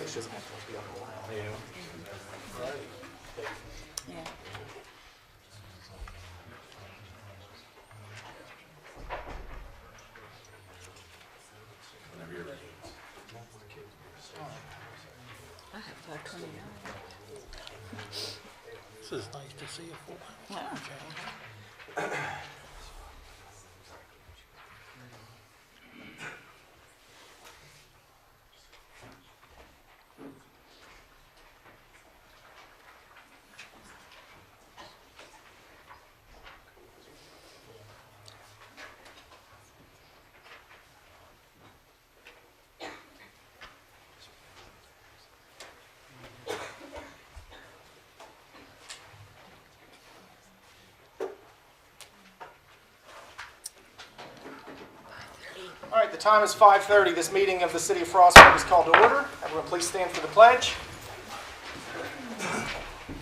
so she doesn't have to be on the line. Yeah. Yeah. Whenever you're ready. I have 529. This is nice to see a full Wow. All right, the time is 5:30. This meeting of the City of Frostburg is called to order. Everyone please stand for the pledge.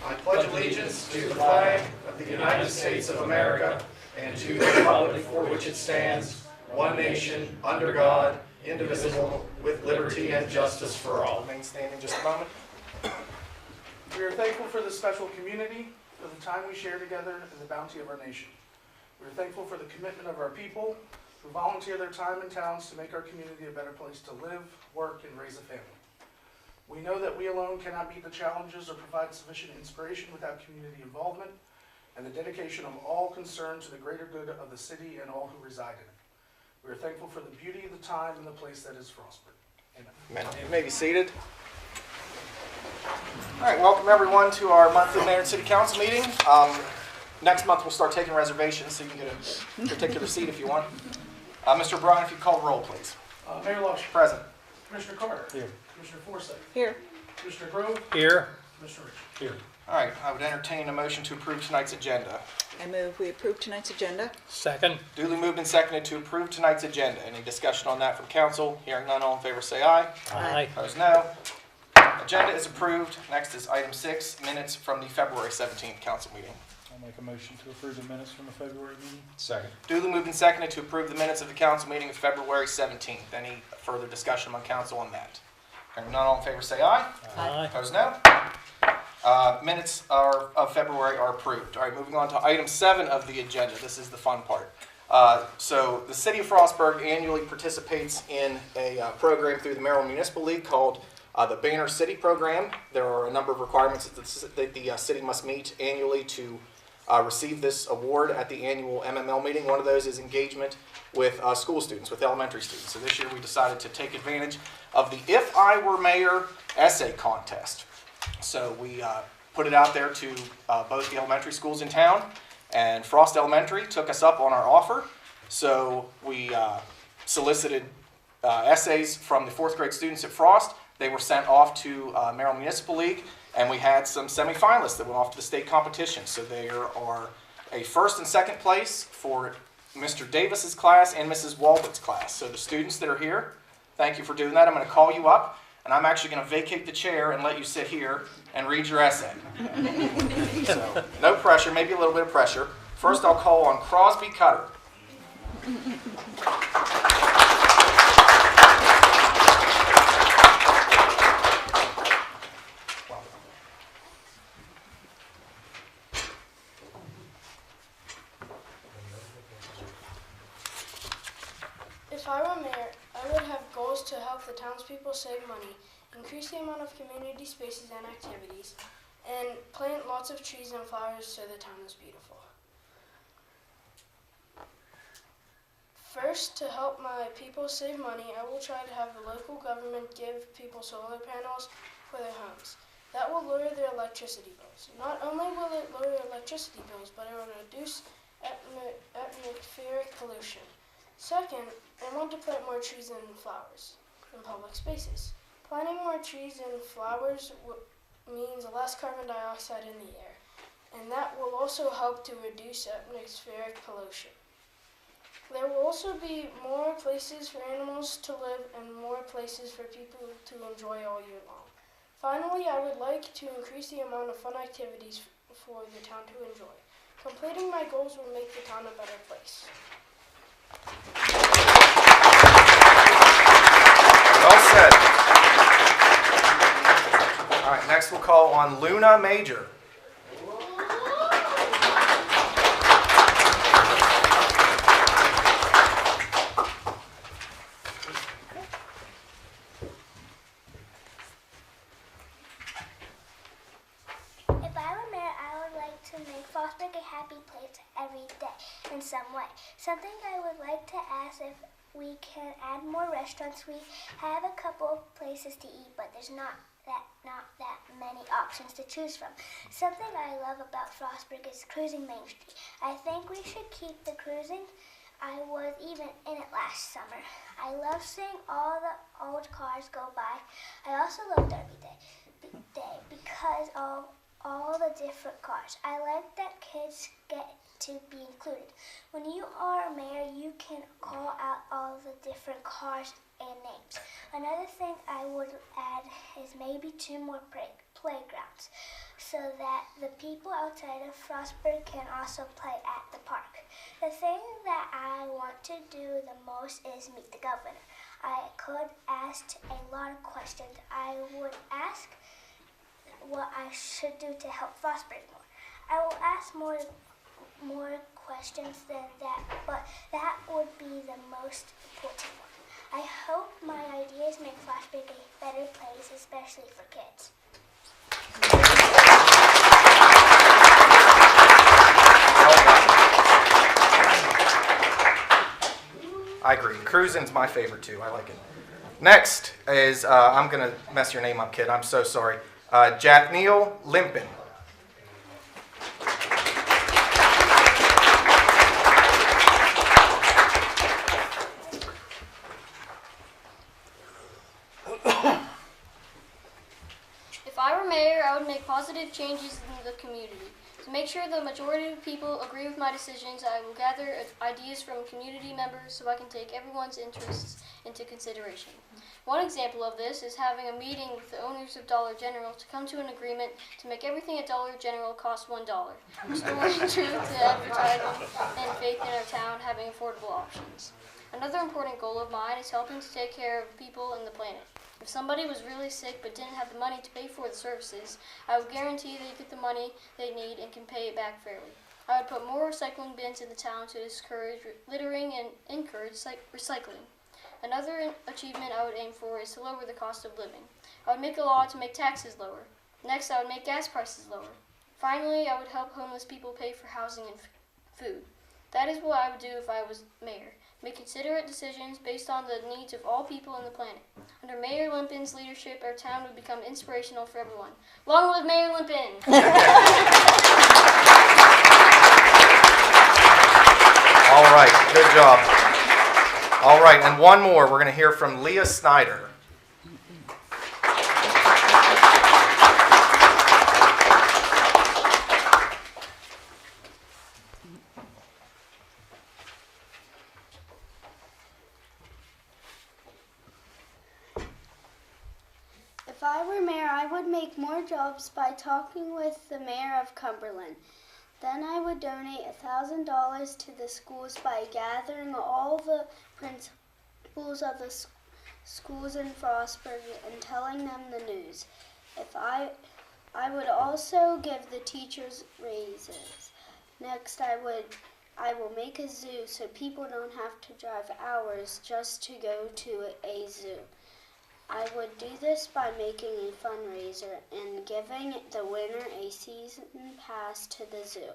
I pledge allegiance to the flag of the United States of America and to the republic for which it stands, one nation, under God, indivisible, with liberty and justice for all. Remain standing just a moment. We are thankful for this special community, for the time we share together, and the bounty of our nation. We are thankful for the commitment of our people who volunteer their time and talents to make our community a better place to live, work, and raise a family. We know that we alone cannot meet the challenges or provide sufficient inspiration without community involvement and the dedication of all concerned to the greater good of the city and all who reside in it. We are thankful for the beauty of the time and the place that is Frostburg. Amen. You may be seated. All right, welcome everyone to our monthly Mayor and City Council meeting. Next month we'll start taking reservations, so you can get a particular seat if you want. Mr. Bryan, if you call the roll, please. Mayor Lush. Present. Commissioner Carter. Here. Commissioner Forsythe. Here. Commissioner Grove. Here. Commissioner Rich. Here. All right, I would entertain a motion to approve tonight's agenda. I move we approve tonight's agenda. Second. Duly moved and seconded to approve tonight's agenda. Any discussion on that from council? Hearing none, all in favor say aye. Aye. Opposed, no. Agenda is approved. Next is item 6, minutes from the February 17th council meeting. I'll make a motion to approve the minutes from the February meeting. Second. Duly moved and seconded to approve the minutes of the council meeting of February 17th. Any further discussion among council on that? Hearing none, all in favor say aye. Aye. Opposed, no. Minutes of February are approved. All right, moving on to item 7 of the agenda. This is the fun part. So the City of Frostburg annually participates in a program through the Maryland Municipal League called the Banner City Program. There are a number of requirements that the city must meet annually to receive this award at the annual MML meeting. One of those is engagement with school students, with elementary students. So this year we decided to take advantage of the If I Were Mayor essay contest. So we put it out there to both the elementary schools in town, and Frost Elementary took us up on our offer. So we solicited essays from the 4th grade students at Frost. They were sent off to Maryland Municipal League, and we had some semifinalists that went off to the state competition. So there are a first and second place for Mr. Davis's class and Mrs. Walbot's class. So the students that are here, thank you for doing that. I'm going to call you up, and I'm actually going to vacate the chair and let you sit here and read your essay. So no pressure, maybe a little bit of pressure. First, I'll call on Crosby Cutter. If I were mayor, I would have goals to help the townspeople save money, increase the amount of community spaces and activities, and plant lots of trees and flowers so the town is beautiful. First, to help my people save money, I will try to have the local government give people solar panels for their homes. That will lower their electricity bills. Not only will it lower electricity bills, but it will reduce atmospheric pollution. Second, I want to plant more trees and flowers in public spaces. Planting more trees and flowers means less carbon dioxide in the air, and that will also help to reduce atmospheric pollution. There will also be more places for animals to live and more places for people to enjoy all year long. Finally, I would like to increase the amount of fun activities for the town to enjoy. Completing my goals will make the town a better place. Well said. Next, we'll call on Luna Major. If I were mayor, I would like to make Frostburg a happy place every day in some way. Something I would like to ask if we can add more restaurants. We have a couple of places to eat, but there's not that many options to choose from. Something I love about Frostburg is cruising Main Street. I think we should keep the cruising. I was even in it last summer. I love seeing all the old cars go by. I also love Derby Day because of all the different cars. I like that kids get to be included. When you are a mayor, you can call out all the different cars and names. Another thing I would add is maybe 2 more playgrounds so that the people outside of Frostburg can also play at the park. The thing that I want to do the most is meet the governor. I could ask a lot of questions. I would ask what I should do to help Frostburg more. I will ask more questions than that, but that would be the most important one. I hope my ideas make Frostburg a better place, especially for kids. I agree. Cruising's my favorite too. I like it. Next is, I'm going to mess your name up, kid. I'm so sorry. Jathniel Limpin. If I were mayor, I would make positive changes in the community. To make sure the majority of people agree with my decisions, I will gather ideas from community members so I can take everyone's interests into consideration. One example of this is having a meeting with the owners of Dollar General to come to an agreement to make everything at Dollar General cost $1, restoring truth to advertising and faith in our town having affordable options. Another important goal of mine is helping to take care of people and the planet. If somebody was really sick but didn't have the money to pay for the services, I would guarantee they get the money they need and can pay it back fairly. I would put more recycling bins in the town to discourage littering and encourage recycling. Another achievement I would aim for is to lower the cost of living. I would make a law to make taxes lower. Next, I would make gas prices lower. Finally, I would help homeless people pay for housing and food. That is what I would do if I was mayor. Make considerate decisions based on the needs of all people on the planet. Under Mayor Limpin's leadership, our town would become inspirational for everyone. Long live Mayor Limpin! All right, good job. All right, and one more. We're going to hear from Leah Snyder. If I were mayor, I would make more jobs by talking with the mayor of Cumberland. Then I would donate $1,000 to the schools by gathering all the principals of the schools in Frostburg and telling them the news. If I would also give the teachers raises. Next, I will make a zoo so people don't have to drive hours just to go to a zoo. I would do this by making a fundraiser and giving the winner a season pass to the zoo.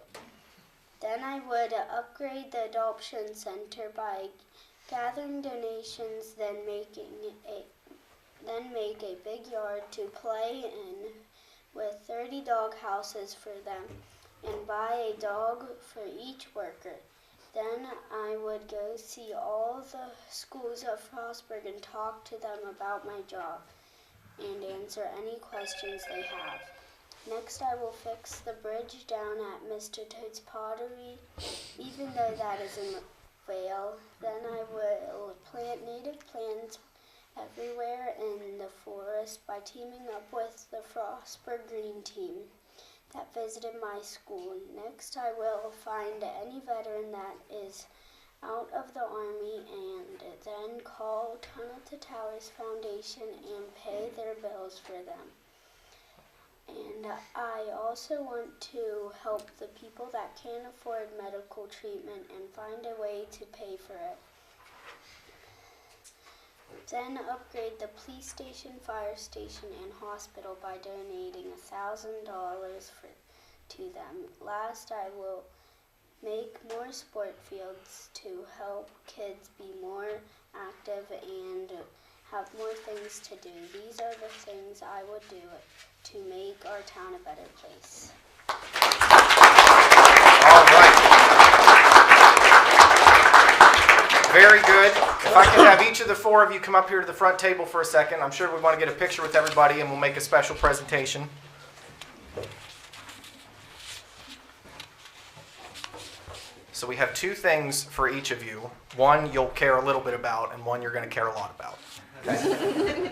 Then I would upgrade the adoption center by gathering donations, then make a big yard to play in with 30 dog houses for them and buy a dog for each worker. Then I would go see all the schools of Frostburg and talk to them about my job and answer any questions they have. Next, I will fix the bridge down at Mr. Toad's Pottery, even though that is in fail. Then I will plant native plants everywhere in the forest by teaming up with the Frostburg Green Team that visited my school. Next, I will find any veteran that is out of the Army and then call Tunnel to Towers Foundation and pay their bills for them. And I also want to help the people that can't afford medical treatment and find a way to pay for it. Then upgrade the police station, fire station, and hospital by donating $1,000 to them. Last, I will make more sport fields to help kids be more active and have more things to do. These are the things I would do to make our town a better place. All right. Very good. If I could have each of the four of you come up here to the front table for a second. I'm sure we want to get a picture with everybody and we'll make a special presentation. So we have two things for each of you. One you'll care a little bit about and one you're going to care a lot about. Okay?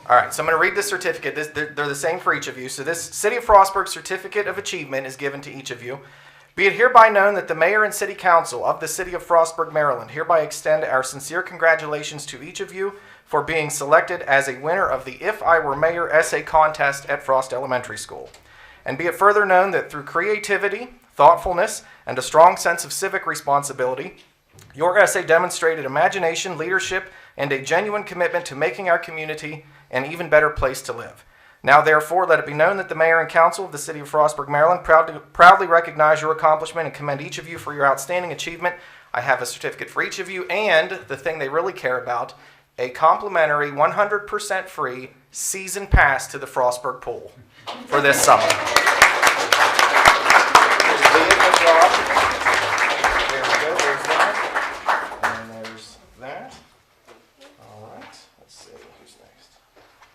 All right, so I'm going to read the certificate. They're the same for each of you. So this City of Frostburg Certificate of Achievement is given to each of you. Be it hereby known that the Mayor and City Council of the City of Frostburg, Maryland, hereby extend our sincere congratulations to each of you for being selected as a winner of the If I Were Mayor essay contest at Frost Elementary School. And be it further known that through creativity, thoughtfulness, and a strong sense of civic responsibility, your essay demonstrated imagination, leadership, and a genuine commitment to making our community an even better place to live. Now, therefore, let it be known that the Mayor and Council of the City of Frostburg, Maryland, proudly recognize your accomplishment and commend each of you for your outstanding achievement. I have a certificate for each of you, and the thing they really care about, a complimentary 100% free season pass to the Frostburg Pool for this summer. Leah, good job. There we go, there's that. And there's that. All right, let's see, who's next?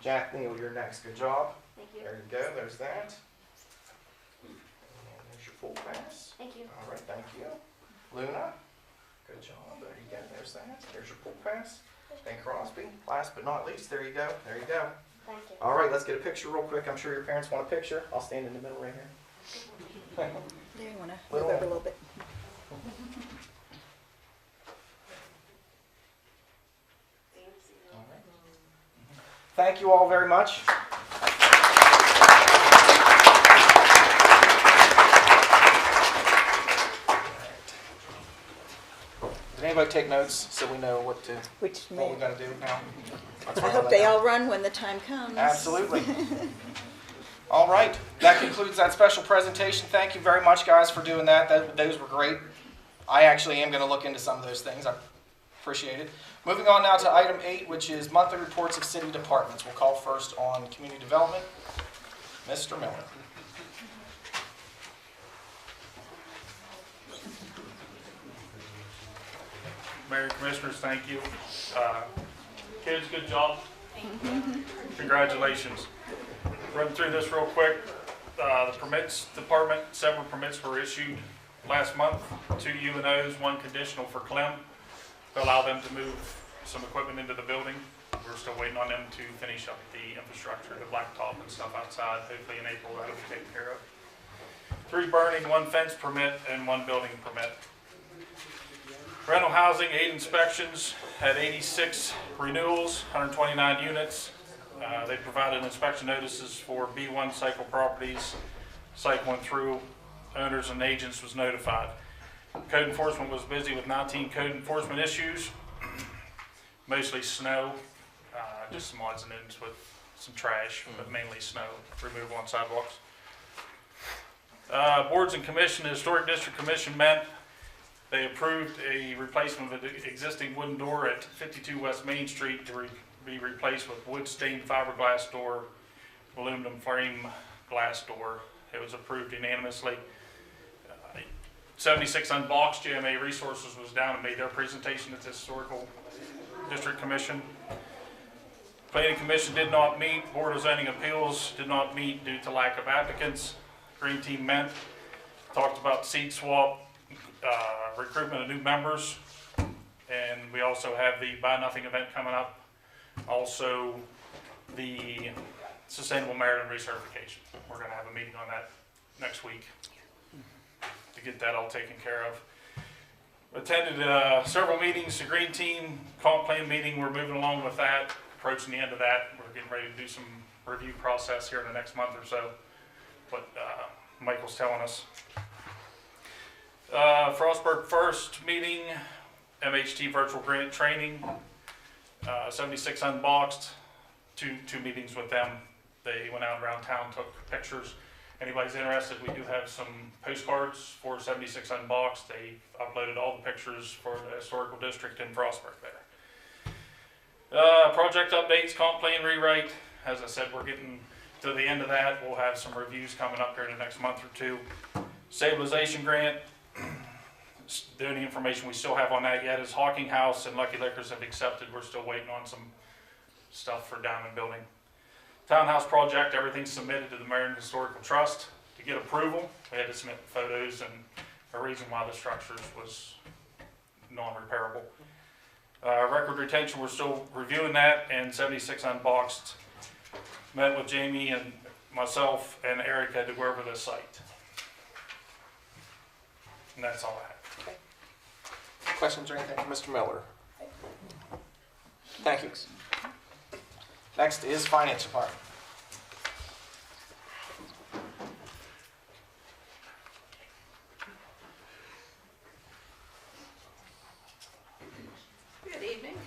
Jack Neal, you're next. Good job. Thank you. There you go. There's that. And there's your full pass. Thank you. All right, thank you. Luna, good job. There you go. There's that. There's your full pass. And Crosby, last but not least, there you go. There you go. Thank you. All right, let's get a picture real quick. I'm sure your parents want a picture. I'll stand in the middle right here. There, you want to move over a little bit. Thank you all very much. Did anybody take notes so we know what we're going to do now? I hope they all run when the time comes. Absolutely. All right. That concludes that special presentation. Thank you very much, guys, for doing that. Those were great. I actually am going to look into some of those things. I appreciate it. Moving on now to item 8, which is monthly reports of city departments. We'll call first on community development. Mr. Miller. Mayor, Commissioners, thank you. Kids, good job. Congratulations. Run through this real quick. The permits department, several permits were issued last month. 2 UNOs, 1 conditional for Clem to allow them to move some equipment into the building. We're still waiting on them to finish up the infrastructure, the blacktop and stuff outside. Hopefully in April that'll be taken care of. 3 burning, 1 fence permit, and 1 building permit. Rental housing, 8 inspections, had 86 renewals, 129 units. They provided inspection notices for B1 cycle properties. Site went through, owners and agents was notified. Code enforcement was busy with 19 code enforcement issues, mostly snow, just some odds and ends with some trash, but mainly snow removal on sidewalks. Boards and commission, the Historic District Commission met. They approved a replacement of an existing wooden door at 52 West Main Street to be replaced with wood stained fiberglass door, aluminum frame glass door. It was approved unanimously. 76 Unboxed, GMA Resources was down and made their presentation at the Historical District Commission. Planning Commission did not meet. Board of Zoning Appeals did not meet due to lack of applicants. Green Team met, talked about seat swap, recruitment of new members, and we also have the Buy Nothing event coming up. Also, the Sustainable Maryland recertification. We're going to have a meeting on that next week to get that all taken care of. Attended several meetings, the Green Team comp plan meeting. We're moving along with that, approaching the end of that. We're getting ready to do some review process here in the next month or so. what Michael's telling us. Frostburg First meeting, MHT virtual grant training, 76 Unboxed, two meetings with them. They went out around town, took pictures. Anybody's interested, we do have some postcards for 76 Unboxed. They uploaded all the pictures for the historical district in Frostburg there. Project updates, comp plan rewrite. As I said, we're getting to the end of that. We'll have some reviews coming up here in the next month or two. Stabilization grant. The only information we still have on that yet is Hawking House and Lucky Liquors have accepted. We're still waiting on some stuff for Diamond Building. Townhouse project, everything's submitted to the Marion Historical Trust to get approval. We had to submit photos and a reason why the structures was non-repairable. Record retention, we're still reviewing that, and 76 Unboxed. Met with Jamie and myself and Erica to go over the site. And that's all I have. Questions or anything from Mr. Miller? Thank you. Next is Finance Department. Good evening.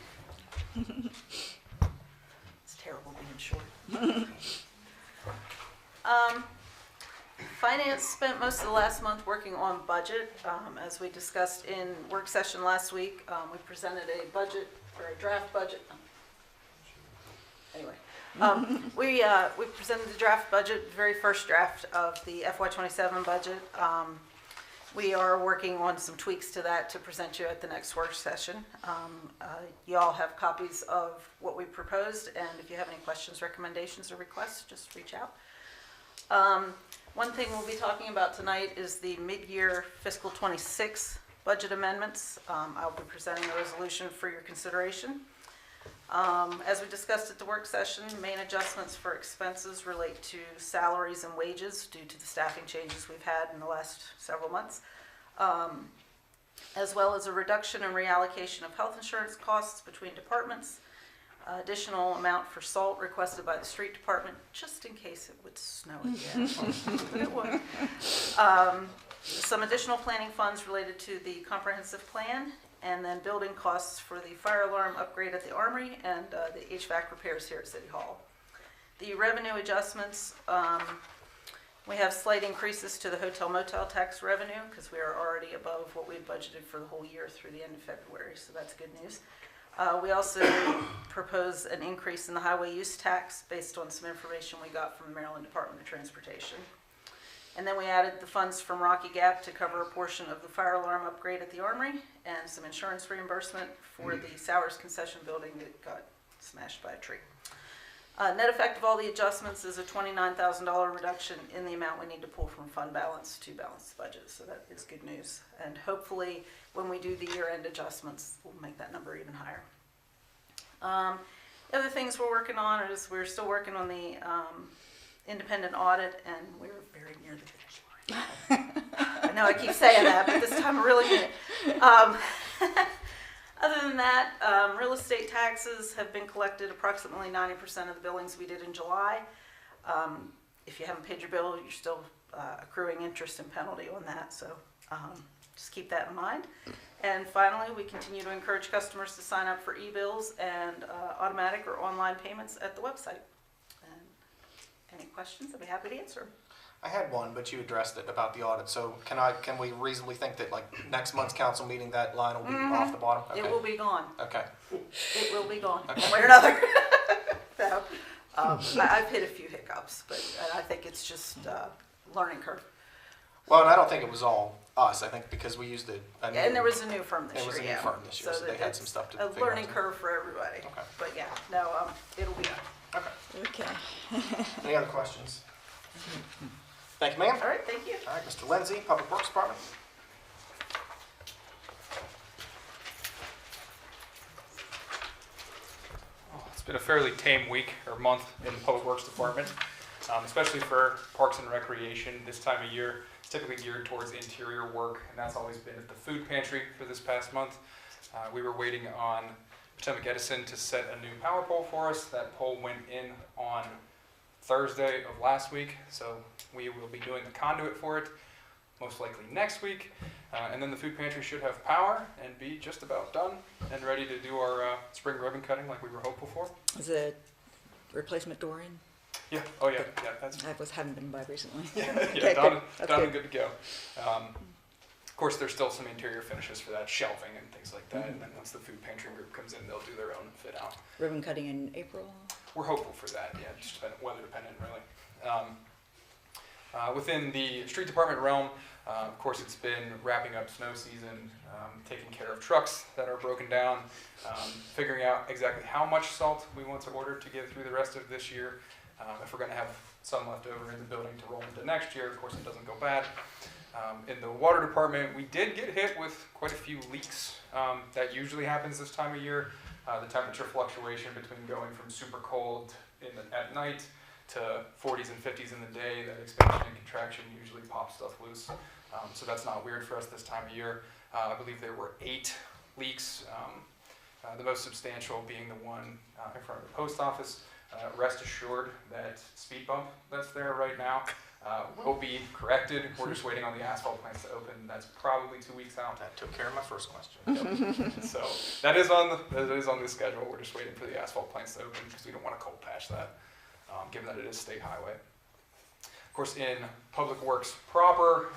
It's terrible being short. Finance spent most of the last month working on budget. As we discussed in work session last week, we presented a budget, or a draft budget. Anyway, we presented the draft budget, the very first draft of the FY27 budget. We are working on some tweaks to that to present you at the next work session. You all have copies of what we proposed, and if you have any questions, recommendations, or requests, just reach out. One thing we'll be talking about tonight is the mid-year fiscal 26 budget amendments. I'll be presenting a resolution for your consideration. As we discussed at the work session, main adjustments for expenses relate to salaries and wages due to the staffing changes we've had in the last several months, as well as a reduction and reallocation of health insurance costs between departments, additional amount for salt requested by the street department, just in case it would snow again. But it would. Some additional planning funds related to the comprehensive plan, and then building costs for the fire alarm upgrade at the Armory and the HVAC repairs here at City Hall. The revenue adjustments, we have slight increases to the hotel motel tax revenue because we are already above what we had budgeted for the whole year through the end of February, so that's good news. We also propose an increase in the highway use tax based on some information we got from the Maryland Department of Transportation. And then we added the funds from Rocky Gap to cover a portion of the fire alarm upgrade at the Armory and some insurance reimbursement for the Sowers concession building that got smashed by a tree. Net effect of all the adjustments is a $29,000 reduction in the amount we need to pull from fund balance to balance the budget, so that is good news. And hopefully when we do the year-end adjustments, we'll make that number even higher. The other things we're working on is we're still working on the independent audit, and we're very near the finish line. I know I keep saying that, but this time I really mean it. Other than that, real estate taxes have been collected approximately 90% of the billings we did in July. If you haven't paid your bill, you're still accruing interest and penalty on that, so just keep that in mind. And finally, we continue to encourage customers to sign up for e-bills and automatic or online payments at the website. And any questions, I'd be happy to answer. I had one, but you addressed it about the audit. So can we reasonably think that like next month's council meeting, that line will be off the bottom? Okay. It will be gone. Okay. It will be gone, Okay. one way or another. So, I've hit a few hiccups, but I think it's just learning curve. Well, and I don't think it was all us. I think because we used a new, And there was a new firm this There year. was a new yeah. firm this year, so they had some stuff to a figure learning out. curve for everybody. Okay. But yeah, no, it'll be done. Okay. Okay. Any other questions? Thank you, ma'am. All right, thank you. All right, Mr. Lindsay, Public Works Department. It's been a fairly tame week or month in the Public Works Department, especially for Parks and Recreation. This time of year, it's typically geared towards interior work, and that's always been at the food pantry for this past month. We were waiting on Potomac Edison to set a new power pole for us. That pole went in on Thursday of last week, so we will be doing the conduit for it most likely next week. And then the food pantry should have power and be just about done and ready to do our spring ribbon cutting like we were hopeful for. Is the replacement door in? Yeah, oh yeah, that's Haven't been by recently. yeah, Okay, done, good. That's done good. and good to go. Of course, there's still some interior finishes for that, shelving and things like that. And then once the food pantry group comes in, they'll do their own fit out. Ribbon cutting in April? We're hopeful for that. Yeah, just weather dependent, really. Within the street department realm, of course, it's been wrapping up snow season, taking care of trucks that are broken down, figuring out exactly how much salt we want to order to get through the rest of this year. If we're going to have some left over in the building to roll into next year, of course, it doesn't go bad. In the water department, we did get hit with quite a few leaks. That usually happens this time of year. The temperature fluctuation between going from super cold at night to 40s and 50s in the day, that expansion and contraction usually pops stuff loose. So that's not weird for us this time of year. I believe there were 8 leaks, the most substantial being the one in front of the post office. Rest assured that speed bump that's there right now will be corrected. We're just waiting on the asphalt plants to open. That's probably 2 weeks out. That took care of my first question. Yep. So that is on the schedule. We're just waiting for the asphalt plants to open because we don't want to cold patch that, given that it is state highway. Of course, in Public Works proper,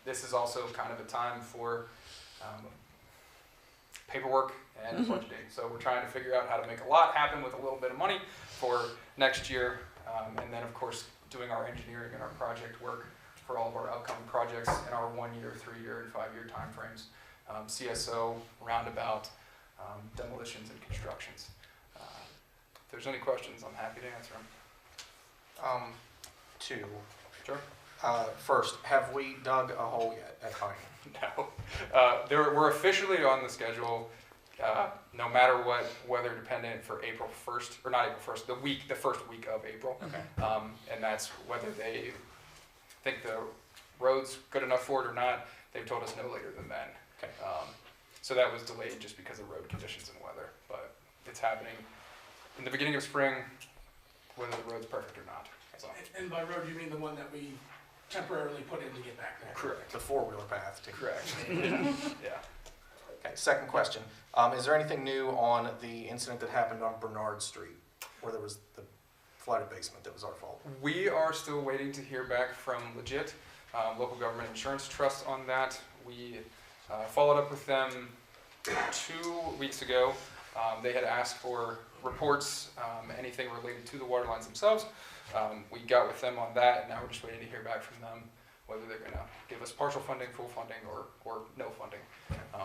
this is also kind of a time for paperwork and budgeting. So we're trying to figure out how to make a lot happen with a little bit of money for next year, and then of course doing our engineering and our project work for all of our upcoming projects in our 1-year, 3-year, and 5-year timeframes. CSO, roundabout, demolitions, and constructions. If there's any questions, I'm happy to answer them. 2. Sure. First, have we dug a hole yet at Pine? No. We're officially on the schedule, no matter what, weather dependent for April 1st, or not April 1st, the first week of April. Okay. And that's whether they think the road's good enough for it or not. They've told us no later than then. Okay. So that was delayed just because of road conditions and weather, but it's happening in the beginning of spring, whether the road's perfect or not. So. And by road, you mean the one that we temporarily put in to get back there? Correct. The 4-wheeler path. Correct. Yeah. Okay, second question. Is there anything new on the incident that happened on Bernard Street, where there was the flooded basement that was our fault? We are still waiting to hear back from Legit, Local Government Insurance Trust, on that. We followed up with them 2 weeks ago. They had asked for reports, anything related to the water lines themselves. We got with them on that, and now we're just waiting to hear back from them whether they're going to give us partial funding, full funding, or no funding.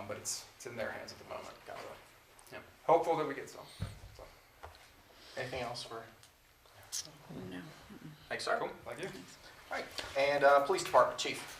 But it's in their hands at the moment. Got it. Yeah. Hopeful that we get some. So. Anything else for? No. Thanks, sir. Cool. Thank you. All right. And Police Department, Chief.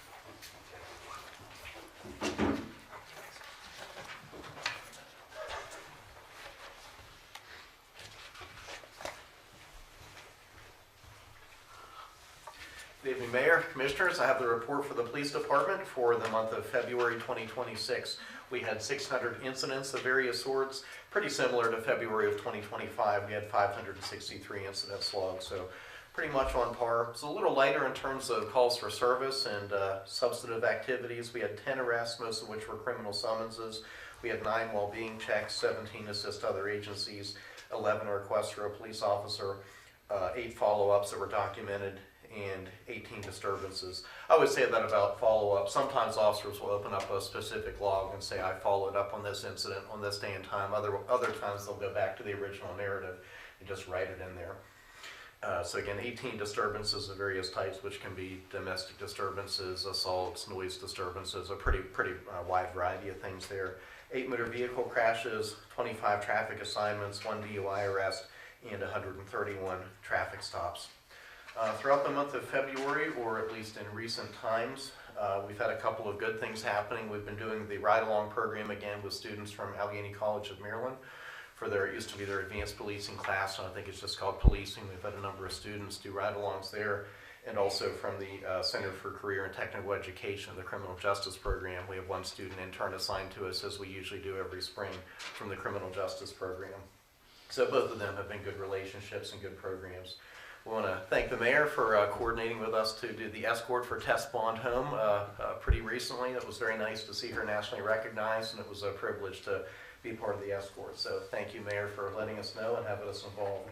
Good evening, Mayor, Commissioners. I have the report for the Police Department for the month of February 2026. We had 600 incidents of various sorts, pretty similar to February of 2025. We had 563 incidents logged, so pretty much on par. It's a little lighter in terms of calls for service and substantive activities. We had 10 arrests, most of which were criminal summonses. We had 9 well-being checks, 17 assist other agencies, 11 requests for a police officer, 8 follow-ups that were documented, and 18 disturbances. I would say that about follow-up. Sometimes officers will open up a specific log and say, I followed up on this incident on this day and time. Other times they'll go back to the original narrative and just write it in there. So again, 18 disturbances of various types, which can be domestic disturbances, assaults, noise disturbances, a pretty wide variety of things there. 8 motor vehicle crashes, 25 traffic assignments, 1 DUI arrest, and 131 traffic stops. Throughout the month of February, or at least in recent times, we've had a couple of good things happening. We've been doing the ride-along program again with students from Allegheny College of Maryland for it used to be their advanced policing class, and I think it's just called policing. We've had a number of students do ride-alongs there, and also from the Center for Career and Technical Education, the Criminal Justice Program. We have 1 student intern assigned to us, as we usually do every spring, from the Criminal Justice Program. So both of them have been good relationships and good programs. We want to thank the mayor for coordinating with us to do the escort for Tess Bond home pretty recently. It was very nice to see her nationally recognized, and it was a privilege to be part of the escort. So thank you, Mayor, for letting us know and having us involved.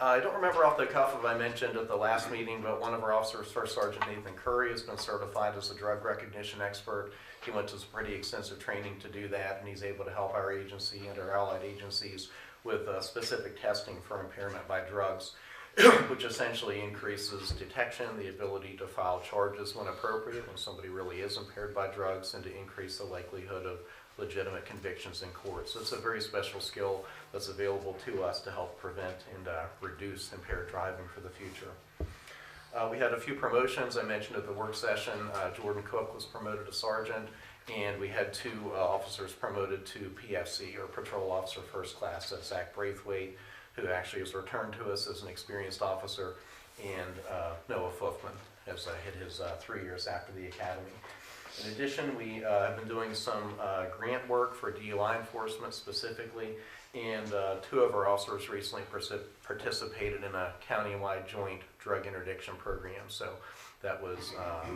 I don't remember off the cuff if I mentioned at the last meeting, but one of our officers, First Sergeant Nathan Curry, has been certified as a drug recognition expert. He went to some pretty extensive training to do that, and he's able to help our agency and our allied agencies with specific testing for impairment by drugs, which essentially increases detection, the ability to file charges when appropriate, when somebody really is impaired by drugs, and to increase the likelihood of legitimate convictions in court. So it's a very special skill that's available to us to help prevent and reduce impaired driving for the future. We had a few promotions I mentioned at the work session. Jordan Cook was promoted to sergeant, and we had 2 officers promoted to PFC, or Patrol Officer First Class. That's Zach Braithwaite, who actually has returned to us as an experienced officer, and Noah Foofman has hit his 3 years after the academy. In addition, we have been doing some grant work for DUI enforcement specifically, and 2 of our officers recently participated in a county-wide joint drug interdiction program. So that was, I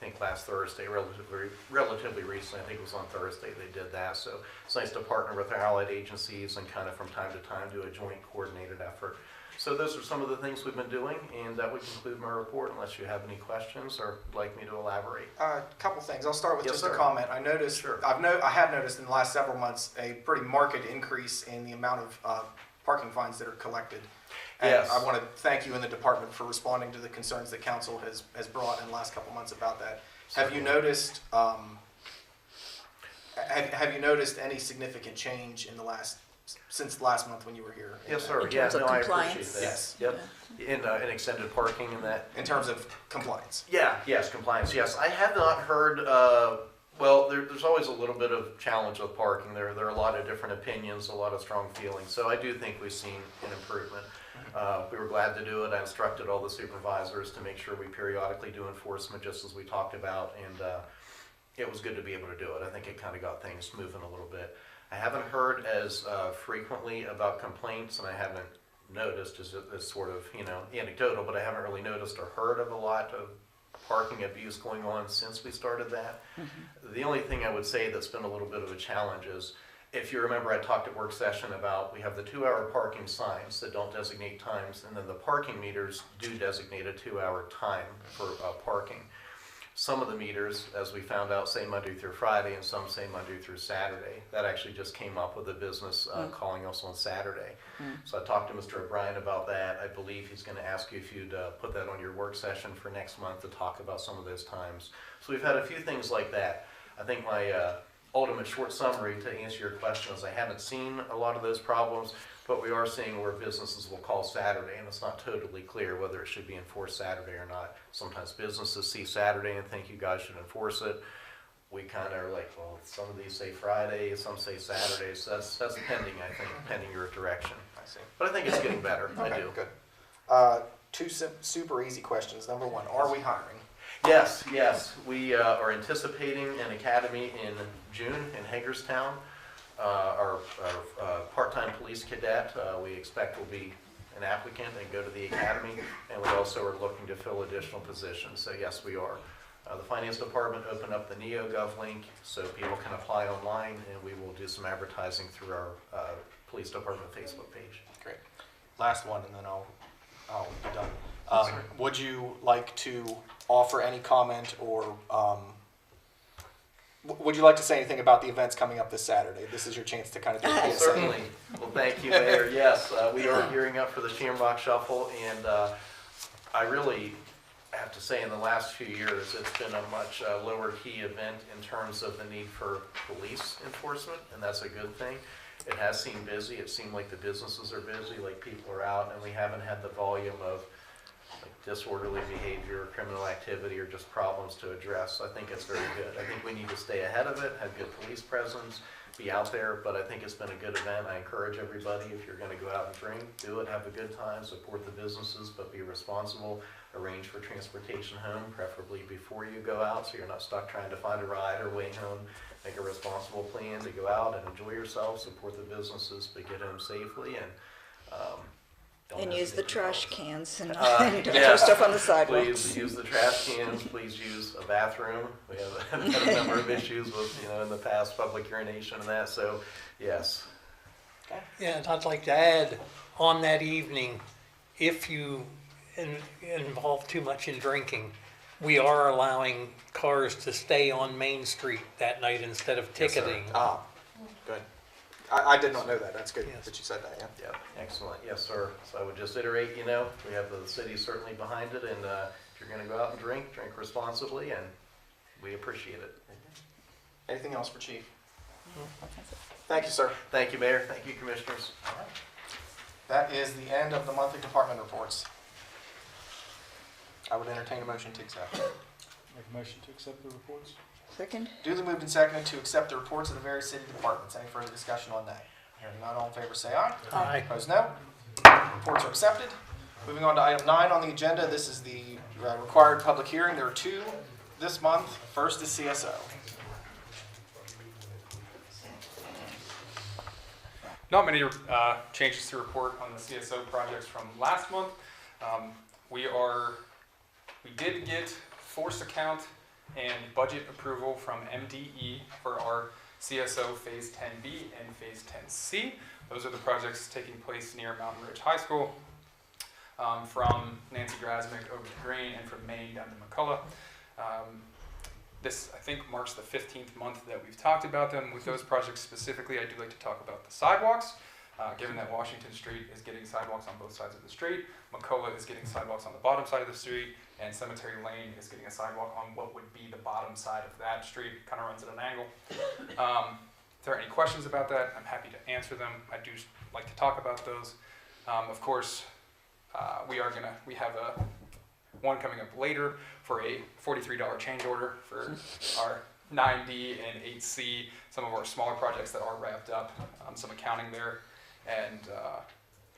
think, last Thursday, relatively recently. I think it was on Thursday they did that. So it's nice to partner with our allied agencies and kind of from time to time do a joint coordinated effort. So those are some of the things we've been doing, and that would conclude my report unless you have any questions or would like me to elaborate. A couple things. I'll start with Yes, just sir. a comment. I noticed, Sure. I have noticed in the last several months a pretty marked increase in the amount of parking fines that are collected. And Yes. I want to thank you and the department for responding to the concerns that council has brought in the last couple months about that. Have you noticed have you noticed any significant change in the since last month when you were here? Yes, sir. In terms of I appreciate compliance? that. Yes. Yep. In extended parking and that. In terms of compliance? Yeah, yes, compliance, yes. I have not heard, well, there's always a little bit of challenge with parking. There are a lot of different opinions, a lot of strong feelings. So I do think we've seen an improvement. We were glad to do it. I instructed all the supervisors to make sure we periodically do enforcement, just as we talked about, and it was good to be able to do it. I think it kind of got things moving a little bit. I haven't heard as frequently about complaints, and I haven't noticed, as sort of, anecdotal, but I haven't really noticed or heard of a lot of parking abuse going on since we started that. The only thing I would say that's been a little bit of a challenge is, if you remember, I talked at work session about we have the 2-hour parking signs that don't designate times, and then the parking meters do designate a 2-hour time for parking. Some of the meters, as we found out, say Monday through Friday, and some say Monday through Saturday. That actually just came up with a business calling us on Saturday. So I talked to Mr. O'Brien about that. I believe he's going to ask you if you'd put that on your work session for next month to talk about some of those times. So we've had a few things like that. I think my ultimate short summary to answer your question is I haven't seen a lot of those problems, but we are seeing where businesses will call Saturday, and it's not totally clear whether it should be enforced Saturday or not. Sometimes businesses see Saturday and think you guys should enforce it. We kind of are like, well, some of these say Friday, some say Saturday, so that's pending, I think, pending your direction. I see. But I think it's getting better, I Okay, do. good. 2 super easy questions. Number 1, are we hiring? Yes, we are anticipating an academy in June in Hagerstown. Our part-time police cadet, we expect will be an applicant and go to the academy, and we also are looking to fill additional positions, so yes, we are. The finance department opened up the NeoGov link so people can apply online, and we will do some advertising through our police department Facebook page. Great. Last one, and then I'll be done. Would you like to offer any comment, or would you like to say anything about the events coming up this Saturday? This is your chance to kind of do a PSA. Certainly. Well, thank you, Mayor. Yes, we are gearing up for the Shamrock Shuffle, and I really have to say in the last few years it's been a much lower key event in terms of the need for police enforcement, and that's a good thing. It has seemed busy. It seemed like the businesses are busy, like people are out, and we haven't had the volume of disorderly behavior, criminal activity, or just problems to address. So I think it's very good. I think we need to stay ahead of it, have good police presence, be out there, but I think it's been a good event. I encourage everybody, if you're going to go out and drink, do it, have a good time, support the businesses, but be responsible. Arrange for transportation home, preferably before you go out, so you're not stuck trying to find a ride or way home. Make a responsible plan to go out and enjoy yourself, support the businesses, but get home safely, and don't And use the hesitate to call trash us. cans and don't Yeah. throw stuff on the sidewalks. Please use the trash cans, please use a bathroom. We have had a number of issues with, in the past, public urination and that, so, yes. Yeah, and I'd like to add, on that evening, if you involve too much in drinking, we are allowing cars to stay on Main Street that night instead of Yes, sir. ticketing. Ah, good. I did not know that. That's good Yes. that you said that, yeah. Yeah, excellent, yes, sir. So I would just iterate, we have the city certainly behind it, and if you're gonna go out and drink responsibly, and we appreciate it. Anything else for Chief? Thank you, sir. Thank you, Mayor, thank you, Commissioners. That is the end of the monthly department reports. I would entertain a motion to accept. Make a motion to accept the reports? Second? Duly moved and seconded to accept the reports of the various city departments. Any further discussion on that? Hearing none, all in favor say aye. Aye. Opposed, no. Reports are accepted. Moving on to item 9 on the agenda, this is the required public hearing. There are 2 this month. First is CSO. Not many changes to report on the CSO projects from last month. We did get forced account and budget approval from MDE for our CSO Phase 10B and Phase 10C. Those are the projects taking place near Mountain Ridge High School, from Nancy Grasmick over to Green and from Maine down to McCullough. This, I think, marks the 15th month that we've talked about them. With those projects specifically, I do like to talk about the sidewalks. Given that Washington Street is getting sidewalks on both sides of the street, McCullough is getting sidewalks on the bottom side of the street, and Cemetery Lane is getting a sidewalk on what would be the bottom side of that street. Kind of runs at an angle. If there are any questions about that, I'm happy to answer them. I do like to talk about those. Of course, we have one coming up later for a $43 change order for our 9D and 8C, some of our smaller projects that are wrapped up, some accounting there. And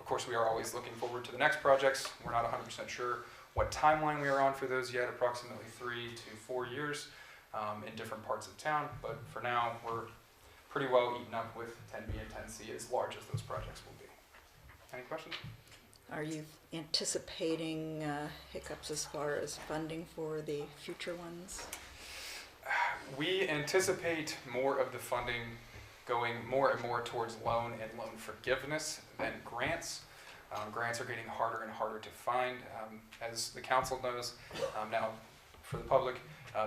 of course, we are always looking forward to the next projects. We're not 100% sure what timeline we are on for those yet, approximately 3 to 4 years in different parts of town. But for now, we're pretty well eaten up with 10B and 10C, as large as those projects will be. Any questions? Are you anticipating hiccups as far as funding for the future ones? We anticipate more of the funding going more and more towards loan and loan forgiveness than grants. Grants are getting harder and harder to find. As the council knows, now for the public,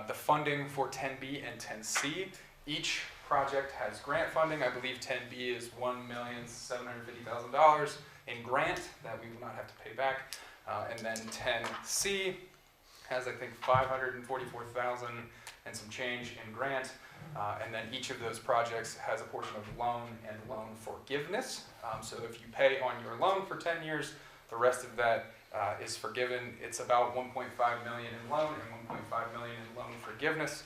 the funding for 10B and 10C, each project has grant funding. I believe 10B is $1,750,000 in grant that we will not have to pay back. And then 10C has, I think, $544,000 and some change in grant. And then each of those projects has a portion of loan and loan forgiveness. So if you pay on your loan for 10 years, the rest of that is forgiven. It's about $1.5 million in loan and $1.5 million in loan forgiveness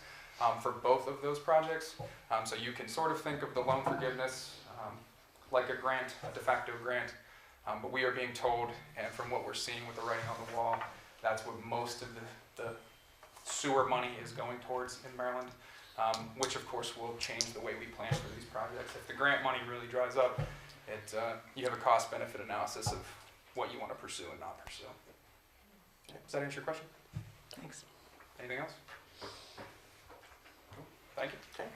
for both of those projects. So you can sort of think of the loan forgiveness like a grant, a de facto grant. But we are being told, and from what we're seeing with the writing on the wall, that's what most of the sewer money is going towards in Maryland, which of course will change the way we plan for these projects. If the grant money really dries up, you have a cost-benefit analysis of what you want to pursue and not pursue. Okay. Does that answer your question? Thanks. Anything else? Cool. Thank you. Okay.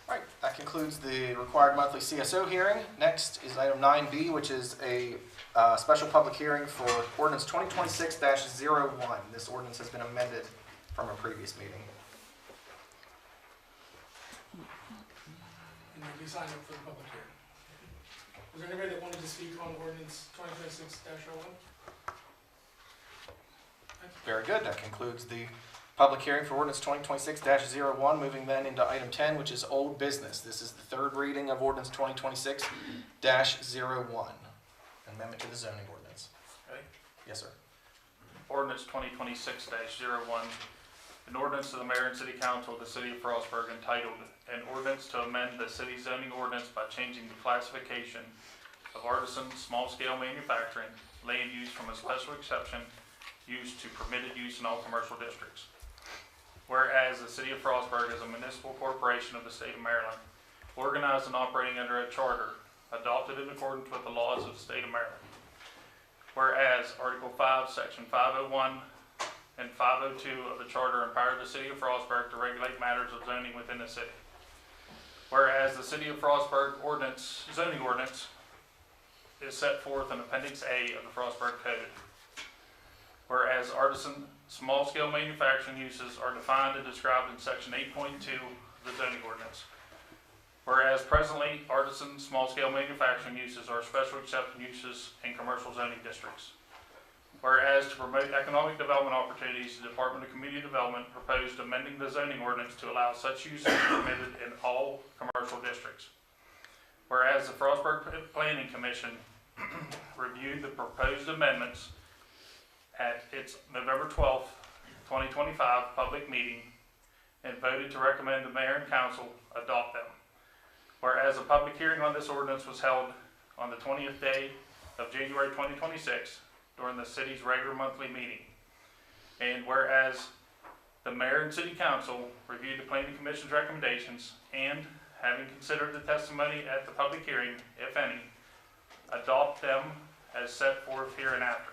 All right, that concludes the required monthly CSO hearing. Next is item 9B, which is a special public hearing for ordinance 2026-01. This ordinance has been amended from a previous meeting. And we signed up for the public hearing. Was there anybody that wanted to speak on ordinance 2026-01? Very good. That concludes the public hearing for ordinance 2026-01. Moving then into item 10, which is old business. This is the third reading of ordinance 2026-01. Amendment to the zoning ordinance. Ready? Yes, sir. Ordinance 2026-01, an ordinance of the mayor and city council of the city of Frostburg entitled, an ordinance to amend the city zoning ordinance by changing the classification of artisan small-scale manufacturing land use from a special exception use to permitted use in all commercial districts. Whereas the city of Frostburg is a municipal corporation of the state of Maryland, organized and operating under a charter adopted in accordance with the laws of the state of Maryland. Whereas Article 5, Section 501 and 502 of the Charter empower the City of Frostburg to regulate matters of zoning within the city. Whereas the City of Frostburg zoning ordinance is set forth in Appendix A of the Frostburg Code. Whereas artisan small-scale manufacturing uses are defined and described in Section 8.2 of the zoning ordinance. Whereas presently artisan small-scale manufacturing uses are special exception uses in commercial zoning districts. Whereas to promote economic development opportunities, the Department of Community Development proposed amending the zoning ordinance to allow such uses permitted in all commercial districts. Whereas the Frostburg Planning Commission reviewed the proposed amendments at its November 12th, 2025 public meeting and voted to recommend the mayor and council adopt them. Whereas a public hearing on this ordinance was held on the 20th day of January 2026 during the city's regular monthly meeting. And whereas the mayor and city council reviewed the planning commission's recommendations and, having considered the testimony at the public hearing, if any, adopt them as set forth hereinafter.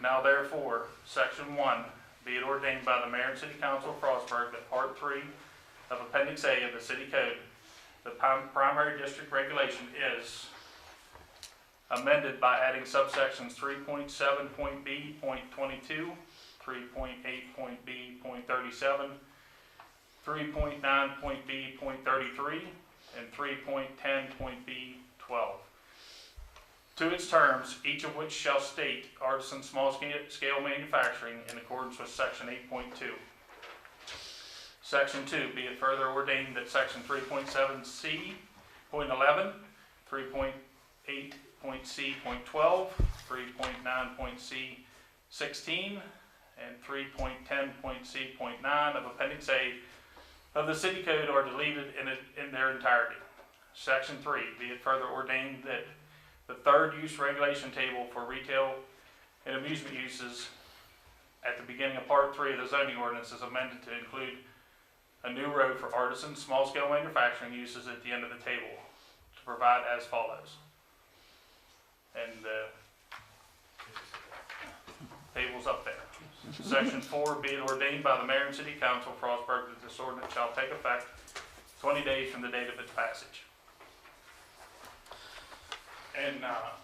Now therefore, Section 1, be it ordained by the mayor and city council of Frostburg that Part 3 of Appendix A of the city code, the primary district regulation, is amended by adding subsections 3.7.b.22, 3.8.b.37, 3.9.b.33, and 3.10.b.12. To its terms, each of which shall state artisan small-scale manufacturing in accordance with Section 8.2. Section 2, be it further ordained that Section 3.7c.11, 3.8.c.12, 3.9.c.16, and 3.10.c.9 of Appendix A of the City Code are deleted in their entirety. Section 3, be it further ordained that the third use regulation table for retail and amusement uses at the beginning of Part 3 of the zoning ordinance is amended to include a new row for artisan small-scale manufacturing uses at the end of the table to provide as follows. And the table's up there. Section 4, be it ordained by the mayor and city council of Frostburg that this ordinance shall take effect 20 days from the date of its passage. And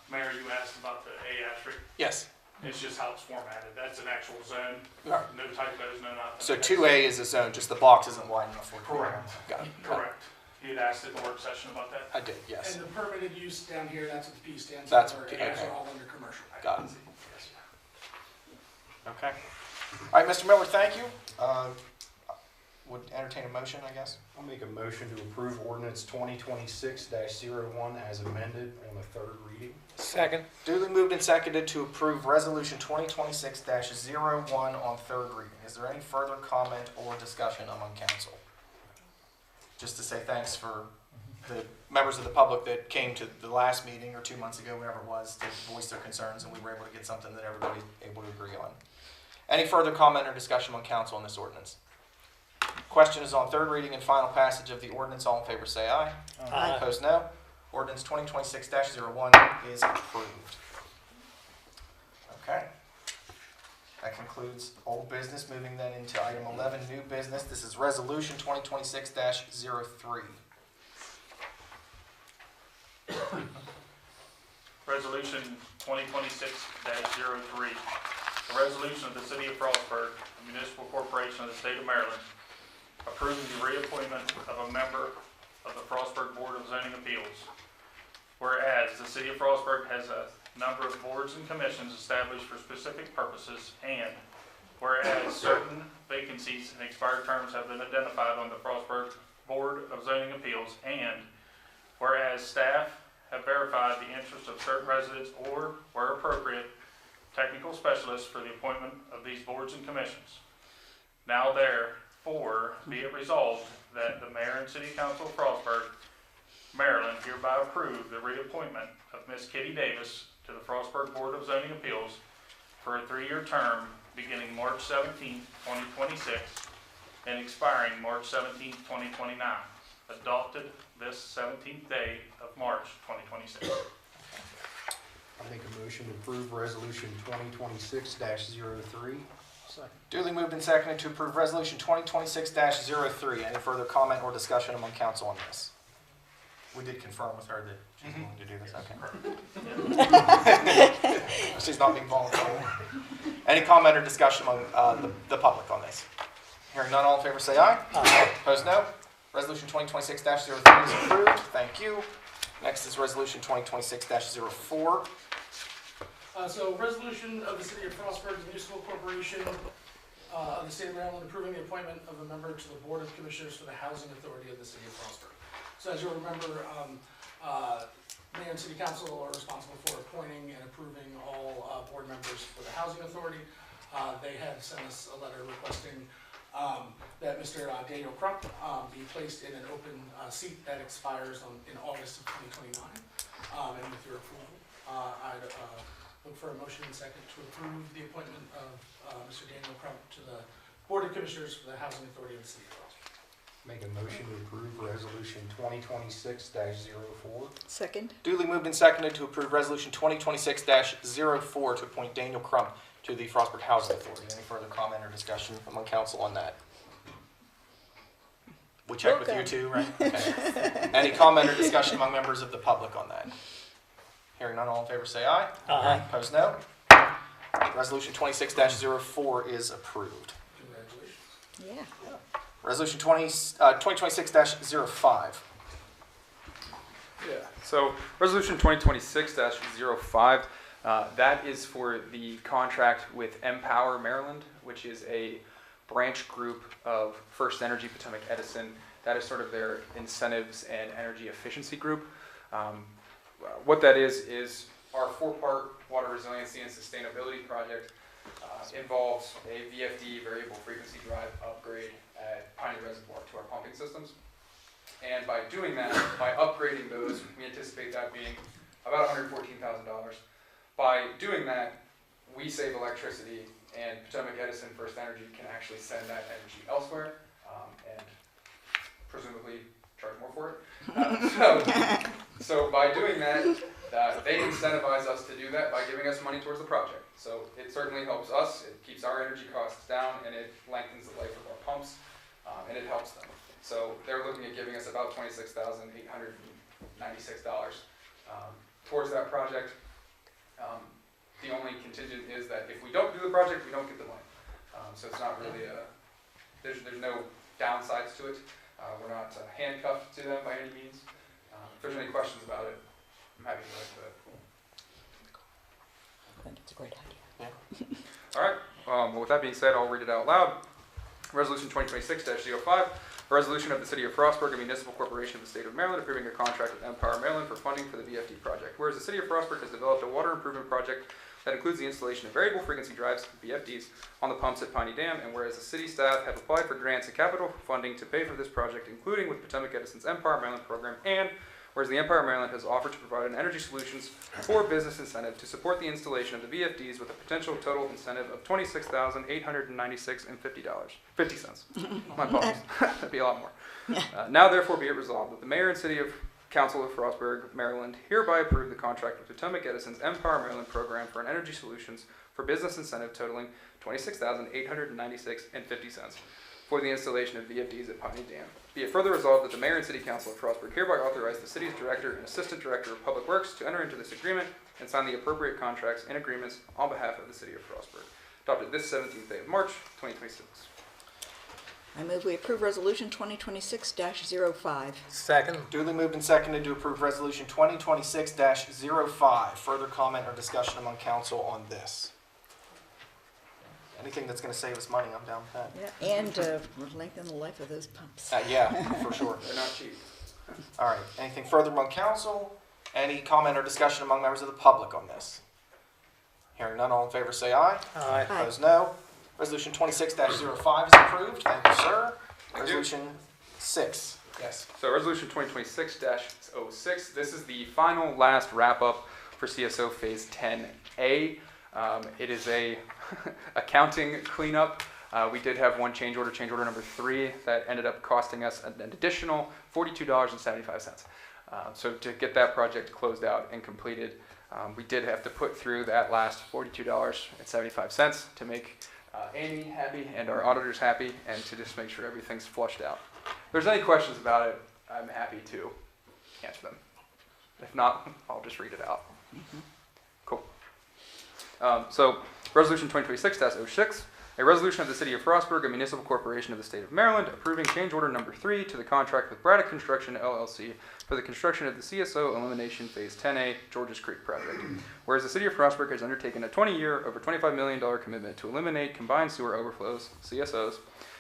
Mayor, you asked about the A asterisk. Yes. It's just how it's formatted. That's an actual zone. Right. No typos, no nothing. So 2A is a zone, just the box isn't wide enough for it. Correct. Got it. Correct. You had asked in the work session about that? I did, yes. And the permitted use down here, that's what the P stands That's for. what P- And those okay. are all under commercial. Got it. Okay. All right, Mr. Miller, thank you. Would entertain a motion, I guess. I'll make a motion to approve ordinance 2026-01 as amended on the third reading. Second. Duly moved and seconded to approve resolution 2026-01 on third reading. Is there any further comment or discussion among council? Just to say thanks for the members of the public that came to the last meeting or 2 months ago, whatever it was, to voice their concerns, and we were able to get something that everybody's able to agree on. Any further comment or discussion among council on this ordinance? Question is on third reading and final passage of the ordinance. All in favor say aye. Aye. Opposed, no. Ordinance 2026-01 is approved. Okay. That concludes old business. Moving then into item 11, new business. This is resolution 2026-03. Resolution 2026-03. A resolution of the City of Frostburg, a municipal corporation of the state of Maryland, approving the reappointment of a member of the Frostburg Board of Zoning Appeals. Whereas the City of Frostburg has a number of boards and commissions established for specific purposes, and whereas certain vacancies and expired terms have been identified on the Frostburg Board of Zoning Appeals, and whereas staff have verified the interest of certain residents or, where appropriate, technical specialists for the appointment of these boards and commissions. Now therefore be it resolved that the mayor and city council of Frostburg, Maryland hereby approve the reappointment of Miss Kitty Davis to the Frostburg Board of Zoning Appeals for a 3-year term beginning March 17, 2026 and expiring March 17, 2029. Adopted this 17th day of March 2026. I'll make a motion motion to approve resolution 2026-03. Duly moved and seconded to approve resolution 2026-03. Any further comment or discussion among council on this? We did confirm with her that she's willing to do this, okay. She's not being voluntary. Any comment or discussion among the public on this? Hearing none, all in favor say aye. Aye. Opposed, no. Resolution 2026-03 is approved. Thank you. Next is resolution 2026-04. So resolution of the City of Frostburg Municipal Corporation of the State of Maryland approving the appointment of a member to the Board of Commissioners for the Housing Authority of the City of Frostburg. So as you'll remember, Mayor and City Council are responsible for appointing and approving all board members for the Housing Authority. They had sent us a letter requesting that Mr. Daniel Crump be placed in an open seat that expires in August of 2029. And with your approval, I'd look for a motion and second to approve the appointment of Mr. Daniel Crump to the Board of Commissioners for the Housing Authority of the City of Frostburg. Make a motion to approve resolution 2026-04. Second. Duly moved and seconded to approve resolution 2026-04 to appoint Daniel Crump to the Frostburg Housing Authority. Any further comment or discussion among council on that? We checked with you too, right? Okay. Any comment or discussion among members of the public on that? Hearing none, all in favor say aye. Aye. Opposed, no. Resolution 26-04 is approved. Congratulations. Yeah. Resolution 2026-05. Yeah. So resolution 2026-05, that is for the contract with Empower Maryland, which is a branch group of First Energy Potomac Edison. That is sort of their incentives and energy efficiency group. What that is our 4-part water resiliency and sustainability project involves a VFD, variable frequency drive upgrade at Piney Reservoir to our pumping systems. And by doing that, by upgrading those, we anticipate that being about $114,000. By doing that, we save electricity, and Potomac Edison First Energy can actually send that energy elsewhere and presumably charge more for it. So by doing that, they incentivize us to do that by giving us money towards the project. So it certainly helps us, it keeps our energy costs down, and it lengthens the life of our pumps, and it helps them. So they're looking at giving us about $26,896 towards that project. The only contingent is that if we don't do the project, we don't get the money. So it's not really there's no downsides to it. We're not handcuffed to them by any means. If there's any questions about it, I'm happy to go into it. I think it's a great idea. All right. Well, with that being said, I'll read it out loud. Resolution 2026-05, a resolution of the City of Frostburg, a municipal corporation of the State of Maryland, approving a contract with Empower Maryland for funding for the VFD project. Whereas the City of Frostburg has developed a water improvement project that includes the installation of variable frequency drives, VFDs, on the pumps at Piney Dam, and whereas the city staff have applied for grants and capital funding to pay for this project, including with Potomac Edison's Empower Maryland program, and whereas the Empower Maryland has offered to provide an energy solutions for business incentive to support the installation of the VFDs with a potential total incentive of $26,896.50. My apologies. That'd be a lot more. Now therefore be it resolved that the Mayor and City of Council of Frostburg, Maryland, hereby approve the contract with Potomac Edison's Empower Maryland program for an energy solutions for business incentive totaling $26,896.50 for the installation of VFDs at Piney Dam. Be it further resolved that the Mayor and City Council of Frostburg hereby authorize the City's Director and Assistant Director of Public Works to enter into this agreement and sign the appropriate contracts and agreements on behalf of the City of Frostburg. Adopted this 17th day of March, 2026. I move we approve resolution 2026-05. Second. Duly moved and seconded to approve resolution 2026-05. Further comment or discussion among council on this? Anything that's going to save us money, I'm down with that. Yeah, and lengthen the life of those pumps. Yeah, for sure. They're not cheap. All right. Anything further among council? Any comment or discussion among members of the public on this? Hearing none, all in favor say aye. Aye. Opposed, no. Resolution 26-05 is approved. Thank you, sir. Resolution 6. Yes. So resolution 2026-06, this is the final last wrap-up for CSO Phase 10A. It is a accounting cleanup. We did have one change order number 3, that ended up costing us an additional $42.75. So to get that project closed out and completed, we did have to put through that last $42.75 to make Amy happy and our auditors happy, and to just make sure everything's flushed out. If there's any questions about it, I'm happy to answer them. If not, I'll just read it out. Cool. So, Resolution 2026-06, a resolution of the City of Frostburg, a municipal corporation of the State of Maryland, approving change order number 3 to the contract with Braddock Construction, LLC, for the construction of the CSO Elimination Phase 10A Georges Creek project. Whereas the City of Frostburg has undertaken a 20-year, over $25 million commitment to eliminate combined sewer overflows, CSOs,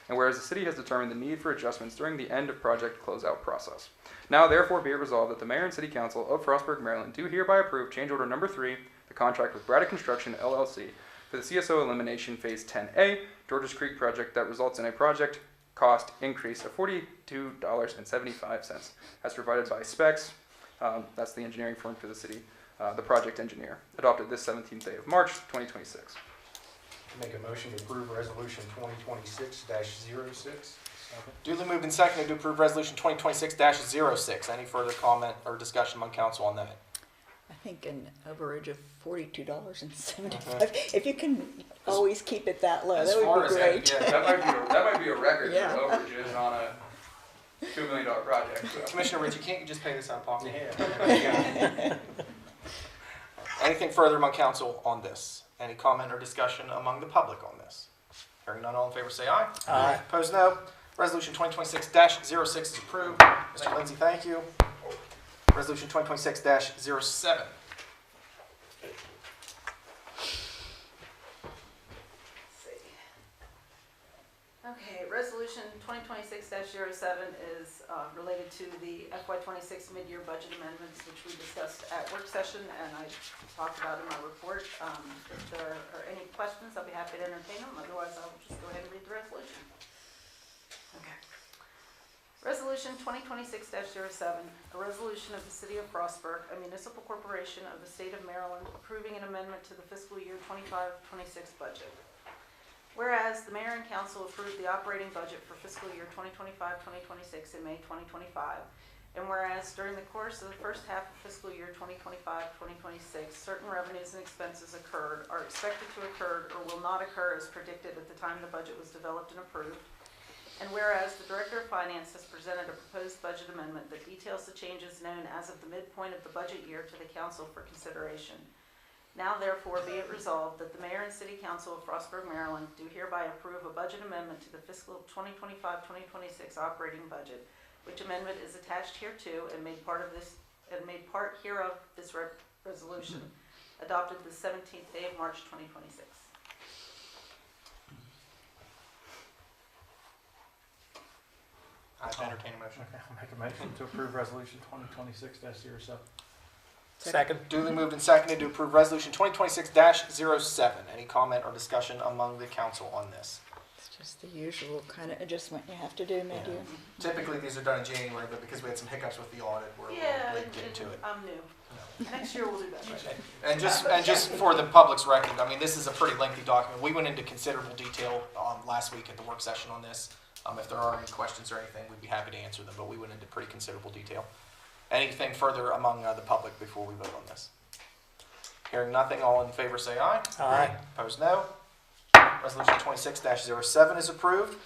and whereas the City has determined the need for adjustments during the end of project closeout process. Now therefore be it resolved that the Mayor and City Council of Frostburg, Maryland do hereby approve change order number 3, the contract with Braddock Construction, LLC, for the CSO Elimination Phase 10A Georges Creek project that results in a project cost increase of $42.75 as provided by Specs, that's the engineering firm for the city, the project engineer, adopted this 17th day of March 2026. Make a motion to approve resolution 2026-06. Duly moved and seconded to approve resolution 2026-06. Any further comment or discussion among council on that? I think an overage of $42.75. If you can always keep it that low, that would be great. That might be a record Yeah. for overages on a $2 million project. So. Commissioner Ritchie, can't you just pay this out of pocket? Yeah. Anything further among council on this? Any comment or discussion among the public on this? Hearing none, all in favor say aye. Aye. Opposed, no. Resolution 2026-06 is approved. Mr. Lindsay, thank you. Resolution 2026-07. Okay, resolution 2026-07 is related to the FY26 mid-year budget amendments, which we discussed at work session, and I talked about in my report. If there are any questions, I'll be happy to entertain them. Otherwise, I'll just go ahead and read the resolution. Okay. Resolution 2026-07, a resolution of the City of Frostburg, a municipal corporation of the State of Maryland, approving an amendment to the fiscal year 25-26 budget. Whereas the Mayor and Council approved the operating budget for fiscal year 2025-2026 in May 2025, and whereas during the course of the first half of fiscal year 2025-2026, certain revenues and expenses occurred, are expected to occur, or will not occur as predicted at the time the budget was developed and approved, and whereas the Director of Finance has presented a proposed budget amendment that details the changes known as of the midpoint of the budget year to the Council for consideration. Now therefore be it resolved that the Mayor and City Council of Frostburg, Maryland do hereby approve a budget amendment to the fiscal 2025-2026 operating budget, which amendment is attached hereto and made part hereof this resolution, adopted the 17th day of March 2026. I entertain a motion. Okay, I'll make a motion to approve resolution 2026-07. Second. Duly moved and seconded to approve resolution 2026-07. Any comment or discussion among the council on this? It's just the usual kind of adjustment you have to do mid-year. Typically, these are done in January, but because we had some hiccups with the audit, we're a little late getting to it. I'm new. Next year we'll do better. And just for the public's record, I mean, this is a pretty lengthy document. We went into considerable detail last week at the work session on this. If there are any questions or anything, we'd be happy to answer them, but we went into pretty considerable detail. Anything further among the public before we vote on this? Hearing nothing, all in favor say aye. Aye. Opposed, no. Resolution 26-07 is approved.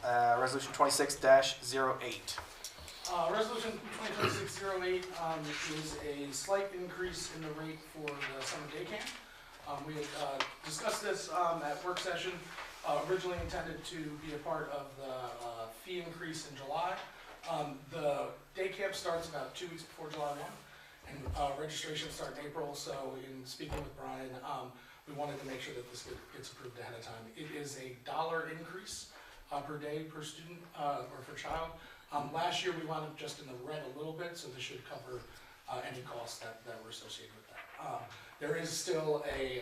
Resolution 26-08. Resolution 2026-08 is a slight increase in the rate for the summer day camp. We had discussed this at work session. Originally intended to be a part of the fee increase in July. The day camp starts about 2 weeks before July 1, and registration starts in April. So in speaking with Brian, we wanted to make sure that this gets approved ahead of time. It is a $1 increase per day per student or per child. Last year we wound up just in the red a little bit, so this should cover any costs that were associated with that. There is still a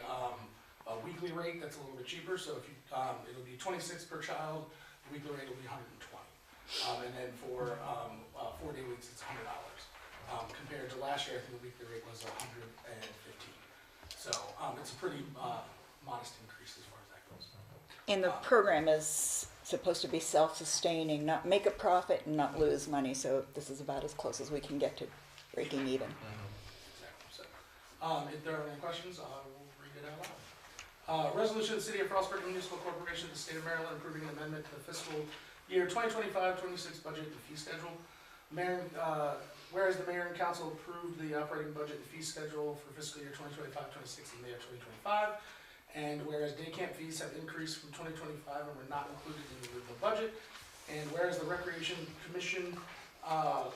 weekly rate that's a little bit cheaper, so if you, it'll be $26 per child. The weekly rate will be $120, and then for 4-day weeks it's $100. Compared to last year, I think the weekly rate was $115. So it's a pretty modest increase as far as that goes. And the program is supposed to be self-sustaining, not make a profit and not lose money. So this is about as close as we can get to breaking even. So, if there are any questions, I will read it out loud. Resolution of the City of Frostburg Municipal Corporation of the State of Maryland approving an amendment to the fiscal year 2025-26 budget and fee schedule. Whereas the mayor and council approved the operating budget and fee schedule for fiscal year 2025-26 in May of 2025, and whereas day camp fees have increased from 2025 and were not included in the original budget, and whereas the Recreation Commissioner and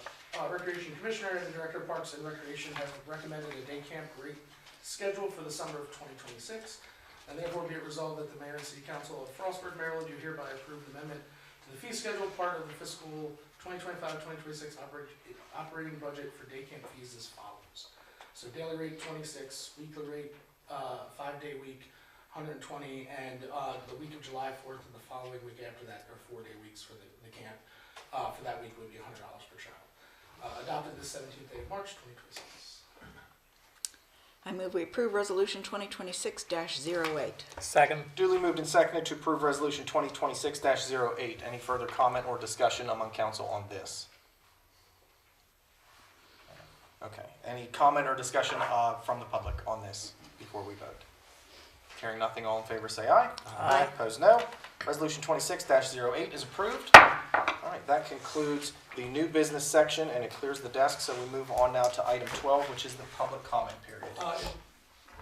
the Director of Parks and Recreation have recommended a day camp rate schedule for the summer of 2026, and therefore be it resolved that the Mayor and City Council of Frostburg, Maryland, do hereby approve the amendment to the fee schedule part of the fiscal 2025-2026 operating budget for day camp fees as follows. So daily rate 26, weekly rate 5-day week 120, and the week of July 4th and the following week after that are 4-day weeks for the camp. For that week would be $100 per child. Adopted the 17th day of March 2026. I move we approve Resolution 2026-08. Second. Duly moved and seconded to approve Resolution 2026-08. Any further comment or discussion among council on this? Okay. Any comment or discussion from the public on this before we vote? Hearing nothing, all in favor say aye. Aye. Opposed, no. Resolution 26-08 is approved. All right, that concludes the new business section, and it clears the desk, so we move on now to item 12, which is the public comment period.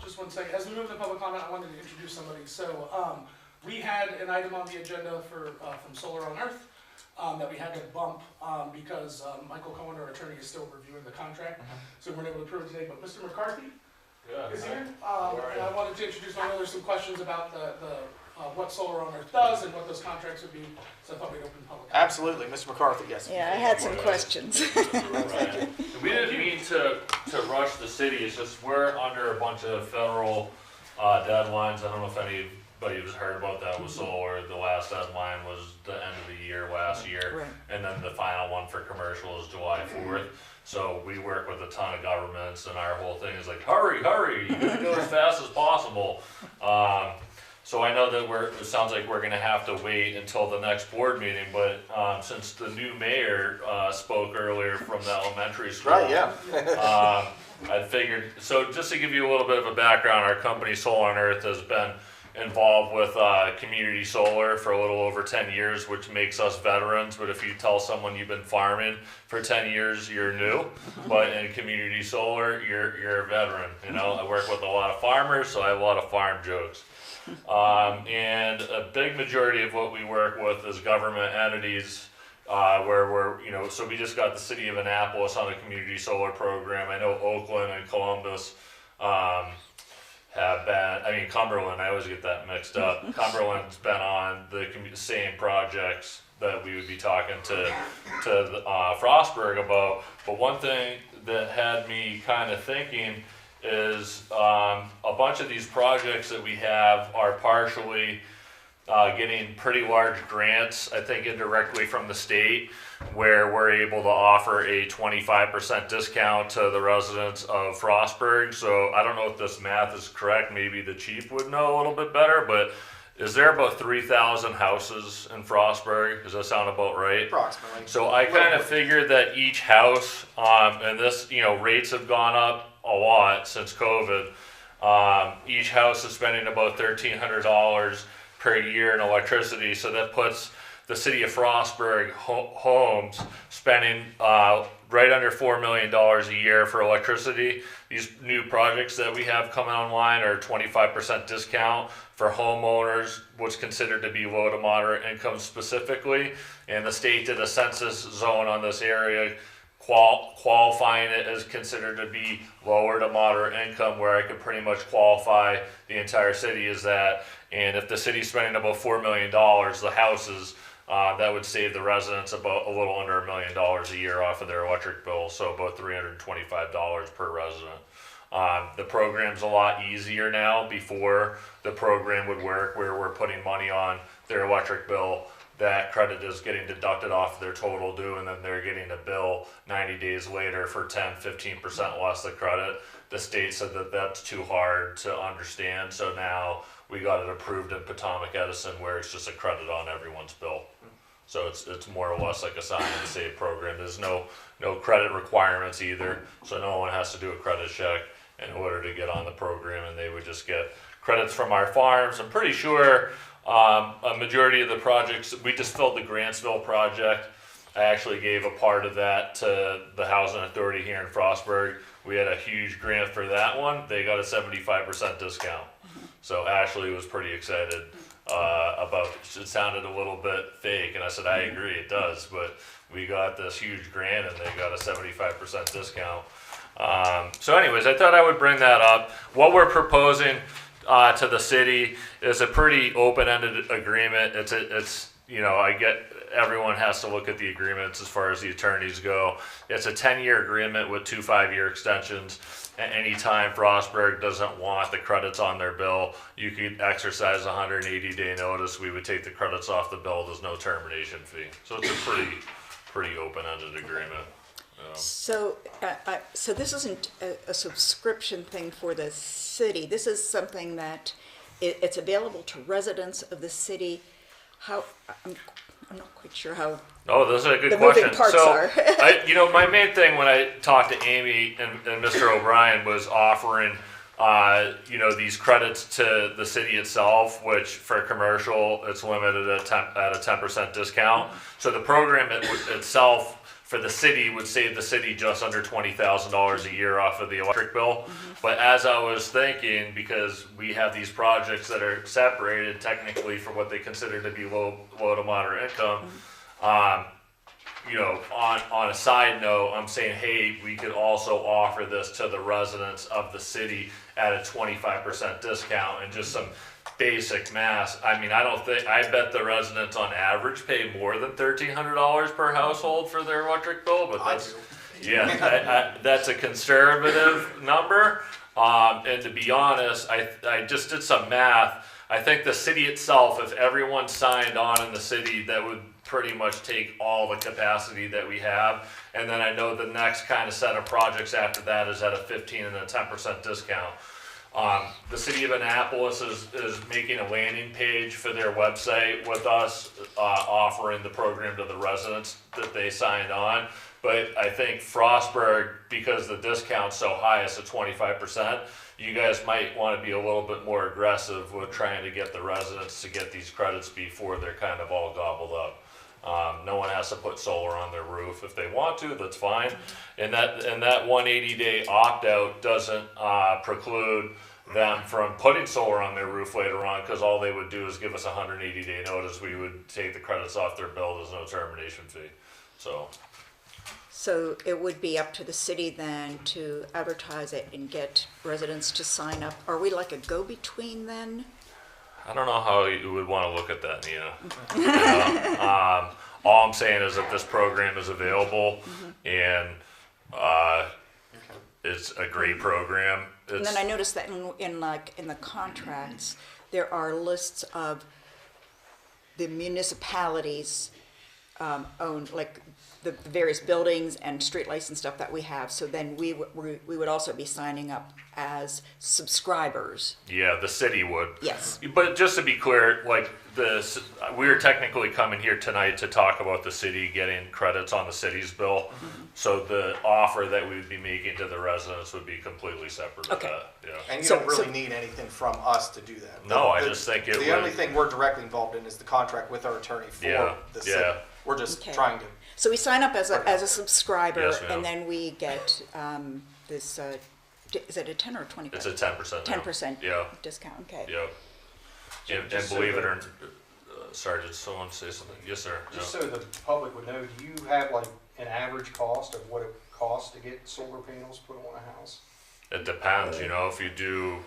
Just one second. As we move to public comment, I wanted to introduce somebody. So we had an item on the agenda for from Solar on Earth that we had to bump because Michael Cohen, our attorney, is still reviewing the contract, so we weren't able to approve it today. But Mr. McCarthy is here. And I wanted to introduce. I know there's some questions about what Solar on Earth does and what those contracts would be. So I thought we'd open public. Absolutely, Mr. McCarthy. Yes. Yeah, I had some questions. We didn't mean to rush the city. It's just we're under a bunch of federal deadlines. I don't know if anybody has heard about that with solar. The last deadline was the end of the year last year, Right. and then the final one for commercial is July 4th. So we work with a ton of governments, and our whole thing is like, hurry, hurry, you gotta go as fast as possible. So I know that it sounds like we're gonna have to wait until the next board meeting, but since the new mayor spoke earlier from the elementary school. Right, yeah. I figured, so just to give you a little bit of a background, our company Solar on Earth has been involved with community solar for a little over 10 years, which makes us veterans. But if you tell someone you've been farming for 10 years, you're new. But in community solar, you're a veteran. You know, I work with a lot of farmers, so I have a lot of farm jokes. And a big majority of what we work with is government entities, where we're, so we just got the city of Annapolis on a community solar program. I know Oakland and Columbus have been, Cumberland, I always get that mixed up. Cumberland's been on the same projects that we would be talking to Frostburg about. But one thing that had me kind of thinking is a bunch of these projects that we have are partially getting pretty large grants, I think indirectly from the state, where we're able to offer a 25% discount to the residents of Frostburg. So I don't know if this math is correct, maybe the chief would know a little bit better, but is there about 3,000 houses in Frostburg? Does that sound about right? Approximately. So I kind of figured that each house, and this, rates have gone up a lot since COVID. Each house is spending about $1,300 per year in electricity. So that puts the city of Frostburg homes spending right under $4 million a year for electricity. These new projects that we have coming online are 25% discount for homeowners, what's considered to be low to moderate income specifically. And the state did a census zone on this area, qualifying it as considered to be lower to moderate income, where I could pretty much qualify the entire city as that. And if the city's spending about $4 million, the houses, that would save the residents about a little under $1 million a year off of their electric bill, so about $325 per resident. The program's a lot easier now. Before, the program would work where we're putting money on their electric bill that credit is getting deducted off their total due, and then they're getting a bill 90 days later for 10-15% less the credit. The state said that that's too hard to understand, so now we got it approved in Potomac Edison where it's just a credit on everyone's bill. So it's more or less like a sign and save program. There's no credit requirements either, so no one has to do a credit check in order to get on the program, and they would just get credits from our farms. I'm pretty sure a majority of the projects, we just filled the Grantsville project. I actually gave a part of that to the Housing Authority here in Frostburg. We had a huge grant for that one. They got a 75% discount. So Ashley was pretty excited about it. It sounded a little bit fake, and I said, I agree, it does, but we got this huge grant and they got a 75% discount. So anyways, I thought I would bring that up. What we're proposing to the city is a pretty open-ended agreement. It's I get everyone has to look at the agreements as far as the attorneys go. It's a 10-year agreement with 2 5-year extensions. At any time Frostburg doesn't want the credits on their bill, you could exercise a 180-day notice. We would take the credits off the bill. There's no termination fee. So it's a pretty open-ended agreement. So this isn't a subscription thing for the city. This is something that it's available to residents of the city. How I'm not quite sure how. Oh, those are good the questions. Moving parts so, are. My main thing when I talked to Amy and Mr. O'Brien was offering, these credits to the city itself, which for commercial it's limited at a 10% discount. So the program itself for the city would save the city just under $20,000 a year off of the electric bill. But as I was thinking, because we have these projects that are separated technically for what they consider to be low to moderate income, on a side note, I'm saying, hey, we could also offer this to the residents of the city at a 25% discount, and just some basic math. I mean, I bet the residents on average pay more than $1,300 per household for their electric bill, but that's a conservative number. And to be honest, I just did some math. I think the city itself, if everyone signed on in the city, that would pretty much take all the capacity that we have. And then I know the next kind of set of projects after that is at a 15 and a 10% discount. The city of Annapolis is making a landing page for their website with us, offering the program to the residents that they signed on. But I think Frostburg, because the discount's so high, it's a 25%, you guys might want to be a little bit more aggressive with trying to get the residents to get these credits before they're kind of all gobbled up. No one has to put solar on their roof. If they want to, that's fine. And that 180-day opt-out doesn't preclude them from putting solar on their roof later on, because all they would do is give us a 180-day notice. We would take the credits off their bill. There's no termination fee. So it would be up to the city then to advertise it and get residents to sign up. Are we like a go-between then? I don't know how you would want to look at that, Nina. All I'm saying is that this program is available, and it's a great program. And then I noticed that in the contracts, there are lists of the municipalities own, like the various buildings and streetlights and stuff that we have. So then we would also be signing up as subscribers. Yeah, the city would. Yes. But just to be clear, like we're technically coming here tonight to talk about the city getting credits on the city's bill. So the offer that we would be making to the residents would be completely separate of that. Yeah. And you don't really need anything from us to do that. No, I just think the only thing we're directly involved in is the contract with our attorney for the city. Yeah. We're just trying to. So we sign up as a subscriber, Yes, ma'am. and then we get this. Is it a 10 or 20%? It's a 10%. 10% discount. Okay. Yeah. And believe it or not, sorry, did someone say something? Yes, sir. Just so the public would know, do you have like an average cost of what it costs to get solar panels put on a house? It depends, if you do,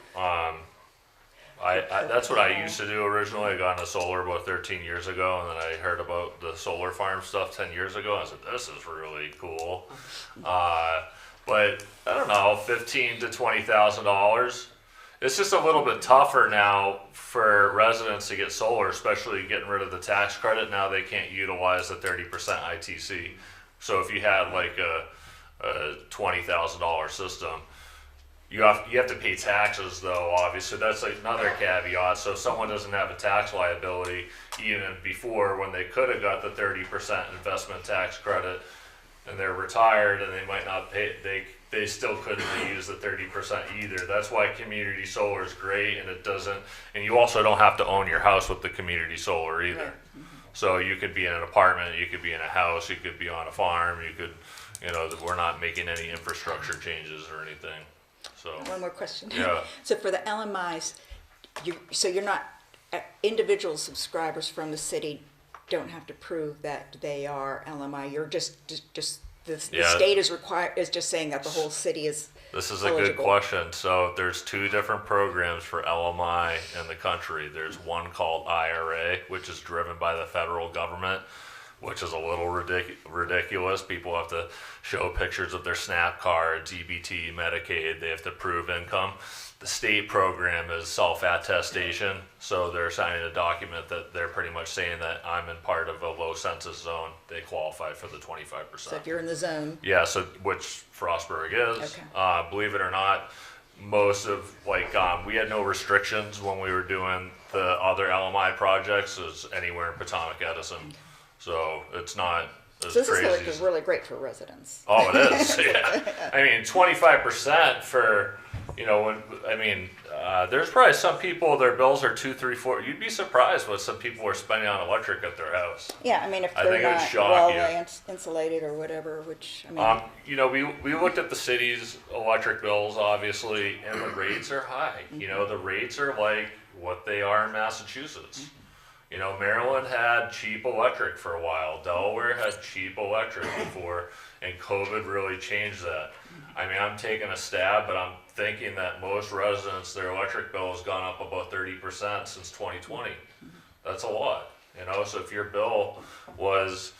that's what I used to do originally. I got into solar about 13 years ago, and then I heard about the solar farm stuff 10 years ago. I said, this is really cool. But I don't know, $15,000 to $20,000. It's just a little bit tougher now for residents to get solar, especially getting rid of the tax credit. Now they can't utilize the 30% ITC. So if you had like a $20,000 system, you have to pay taxes though, obviously. That's like another caveat. So if someone doesn't have a tax liability, even before when they could have got the 30% investment tax credit and they're retired and they might not pay, they still couldn't use the 30% either. That's why community solar is great, and it doesn't, and you also don't have to own your house with the community solar either. Right. So you could be in an apartment, you could be in a house, you could be on a farm, you could, you know, we're not making any infrastructure changes or anything. So One more question. Yeah. So for the LMIs, so you're not, individual subscribers from the city don't have to prove that they are LMI. You're just the state is just saying that the whole city is this is a eligible. good question. So there's two different programs for LMI in the country. There's one called IRA, which is driven by the federal government, which is a little ridiculous. People have to show pictures of their SNAP cards, EBT, Medicaid. They have to prove income. The state program is self-attestation, so they're signing a document that they're pretty much saying that I'm in part of a low census zone. They qualify for the 25%. So if you're in the zone. Yeah, so which Frostburg is. Okay. Believe it or not, most of we had no restrictions when we were doing the other LMI projects. Is anywhere in Potomac Edison, so it's not as So this crazy. is really great for residents. Oh, it is. Yeah, I mean 25% for there's probably some people their bills are 2, 3, 4. You'd be surprised what some people are spending on electric at their house. Yeah, I mean if I they're think it would not shock well you. insulated or whatever, which I mean. We looked at the city's electric bills, obviously, and the rates are high. You know, the rates are like what they are in Massachusetts. You know, Maryland had cheap electric for a while. Delaware had cheap electric before, and COVID really changed that. I mean, I'm taking a stab, but I'm thinking that most residents, their electric bill has gone up about 30% since 2020. That's a lot, you know. So if your bill was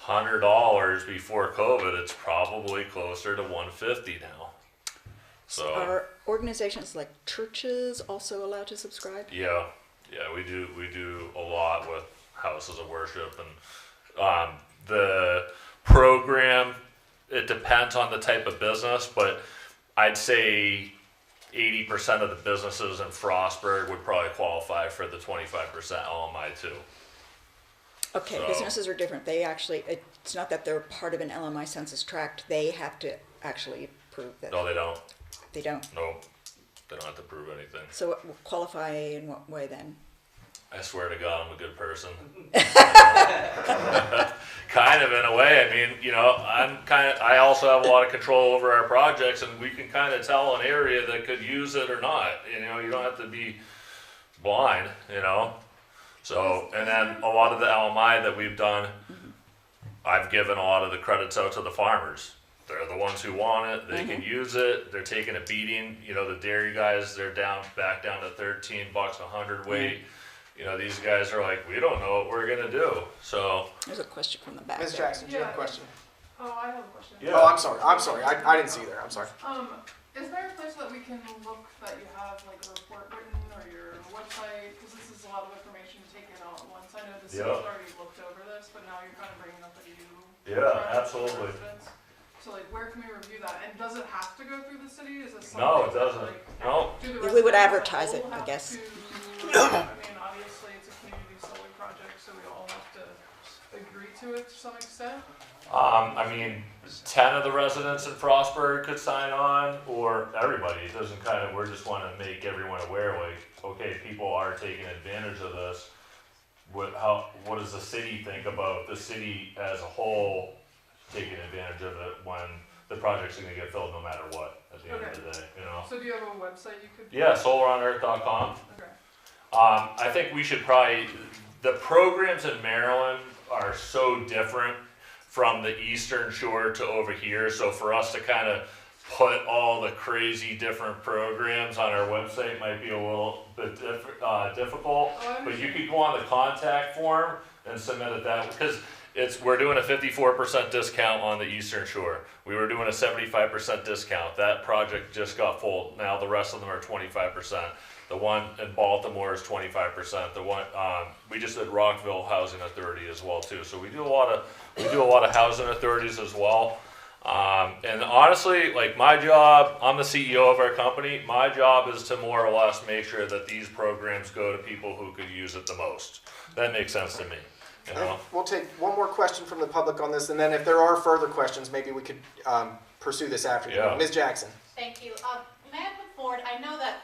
$100 before COVID, it's probably closer to $150 now. So Are organizations like churches also allowed to subscribe? yeah, we do a lot with houses of worship, and the program, it depends on the type of business, but I'd say 80% of the businesses in Frostburg would probably qualify for the 25% LMI too. Okay, So- businesses are different. They actually, it's not that they're part of an LMI census tract. They have to actually prove that. No, they don't. They don't. No, they don't have to prove anything. So what qualify in what way then? I swear to God, I'm a good person. Kind of in a way. I mean, you know, I also have a lot of control over our projects, and we can kind of tell an area that could use it or not. You know, you don't have to be blind, you know. So, and then a lot of the LMI that we've done, I've given a lot of the credits out to the farmers. They're the ones who want it. They can use it. They're taking a beating. You know, the dairy guys, they're back down to $13 a hundredweight. You know, these guys are like, we don't know what we're gonna do. So There's a question from the back. Ms. there. Jackson, do you have a question? Oh, I have a question. Yeah. Oh, I'm sorry. I didn't see you there. I'm sorry. Is there a place that we can look that you have like a report written or your website? Because this is a lot of information taken all at once. I know the city's already looked over this, but now you're kind of bringing up a new. absolutely. residents. So like, where can we review that? And does it have to go through the city? Is this No, it something that, doesn't. like, No. do the We would residents advertise as a it, whole I have guess. I mean, obviously it's a community solar project, so we all have to agree to it to some extent. I mean, 10 of the residents in Frostburg could sign on, or everybody. It doesn't we're just want to make everyone aware, like, okay, people are taking advantage of this. What does the city think about the city as a whole taking advantage of it when the project's gonna get filled no matter what at the end of the day, you know? So do you have a website you could? Yeah, solaronearth.com. Okay. I think we should probably, the programs in Maryland are so different from the Eastern Shore to over here. So for us to kind of put all the crazy different programs on our website might be a little bit difficult. But you could go on the contact form and submit it that, because we're doing a 54% discount on the Eastern Shore. We were doing a 75% discount. That project just got full. Now the rest of them are 25%. The one in Baltimore is 25%. The one we just did Rockville Housing Authority as well too. So we do a lot of housing authorities as well. And honestly, like my job, I'm the CEO of our company. My job is to more or less make sure that these programs go to people who could use it the most. That makes sense to me. You know? We'll take one more question from the public on this, and then if there are further questions, maybe we could pursue this after. Yeah. Ms. Jackson. Thank you. May I put forward, I know that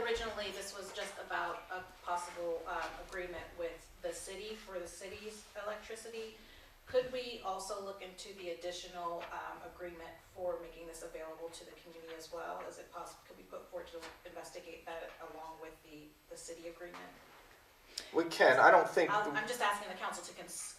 originally this was just about a possible agreement with the city for the city's electricity. Could we also look into the additional agreement for making this available to the community as well? Is it possible, could we put forward to investigate that along with the city agreement? We can. I don't think. I'm just asking the council to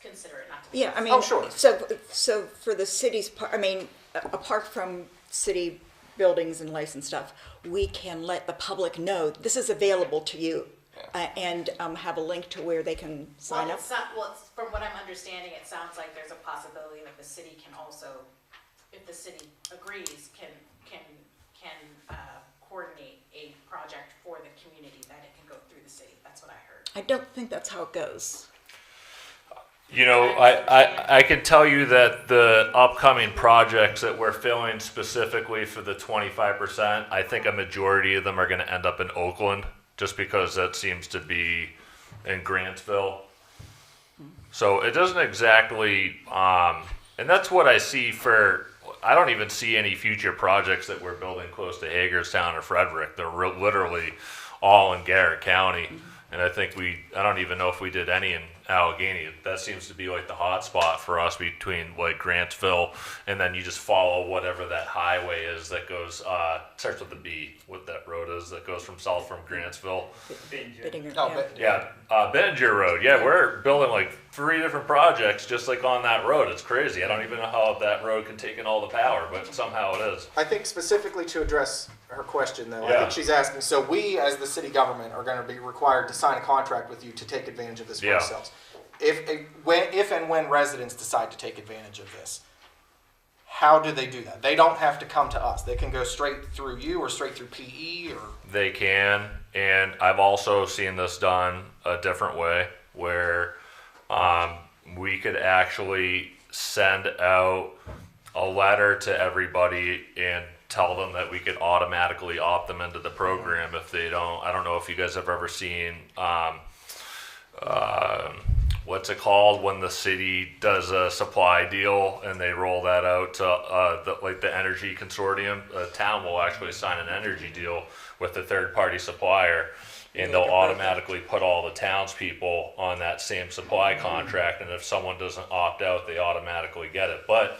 consider it, not to. Yeah, I mean, oh, sure. So for the city's part, I mean, apart from city buildings and license stuff, we can let the public know this is available to you, and have a link to where they can sign up. From what I'm understanding, it sounds like there's a possibility that the city can also, if the city agrees, can coordinate a project for the community that it can go through the city. That's what I heard. I don't think that's how it goes. You know, I can tell you that the upcoming projects that we're filling specifically for the 25%, I think a majority of them are going to end up in Oakland, just because that seems to be in Grantsville. So it doesn't exactly, and that's what I see for, I don't even see any future projects that we're building close to Hagerstown or Frederick. They're literally all in Garrett County. And I think I don't even know if we did any in Allegheny. That seems to be like the hot spot for us between like Grantsville, and then you just follow whatever that highway is that goes, starts with the B, what that road is that goes from south from Grantsville. Bittinger, Benninger Road. Yeah, we're building like 3 different projects just like on that road. It's crazy. I don't even know how that road can take in all the power, but somehow it is. I think specifically to address her question, though, I think she's asking, so we as the city government are going to be required to sign a contract with you to take advantage of this for ourselves. If and when residents decide to take advantage of this, how do they do that? They don't have to come to us. They can go straight through you or straight through PE or... They can, and I've also seen this done a different way where we could actually send out a letter to everybody and tell them that we could automatically opt them into the program if they don't. I don't know if you guys have ever seen what's it called when the city does a supply deal and they roll that out to the energy consortium. The town will actually sign an energy deal with the third-party supplier, and they'll automatically put all the townspeople on that same supply contract, and if someone doesn't opt out, they automatically get it. But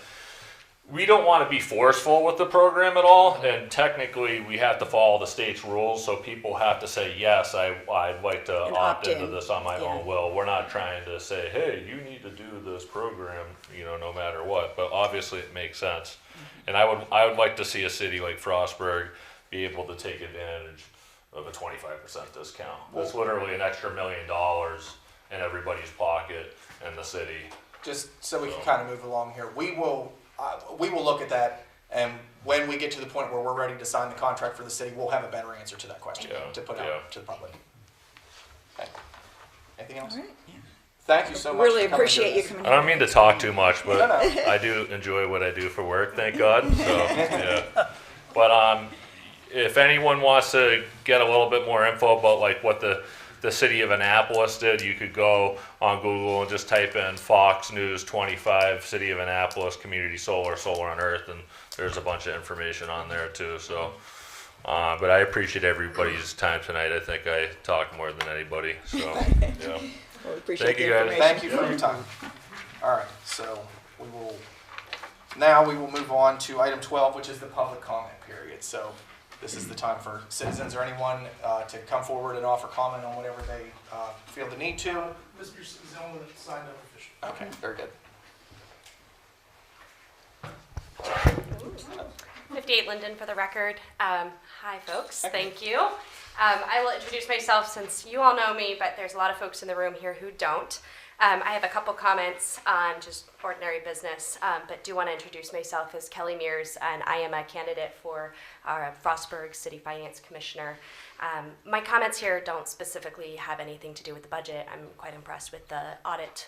we don't want to be forceful with the program at all, and technically we have to follow the state's rules, so people have to say, yes, I'd like to opt into this on my own will. We're not trying to say, hey, you need to do this program, no matter what, but obviously it makes sense. And I would like to see a city like Frostburg be able to take advantage of a 25% discount. That's literally an extra $1 million in everybody's pocket in the city. Just so we can kind of move along here, we will look at that, and when we get to the point where we're ready to sign the contract for the city, we'll have a better answer to that question to put out to the public. Okay. Anything else? All right. Yeah. Thank you so much. Really appreciate you coming. I don't mean to talk too much, but I do enjoy what I do for work, thank God. So, yeah. But if anyone wants to get a little bit more info about like what the city of Annapolis did, you could go on Google and just type in Fox News 25 City of Annapolis Community Solar on Earth, and there's a bunch of information on there too. So, but I appreciate everybody's time tonight. I think I talked more than anybody. So, yeah. Well, we appreciate Thank you guys. Thank you for your time. All right, so we will move on to item 12, which is the public comment period. So this is the time for citizens or anyone to come forward and offer comment on whatever they feel the need to. Mr. Zellman signed up officially. Okay, very good. 58 Linden for the record. Hi, folks. Thank you. I will introduce myself since you all know me, but there's a lot of folks in the room here who don't. I have a couple comments on just ordinary business, but do want to introduce myself as Kelly Mears, and I am a candidate for our Frostburg City Finance Commissioner. My comments here don't specifically have anything to do with the budget. I'm quite impressed with the audit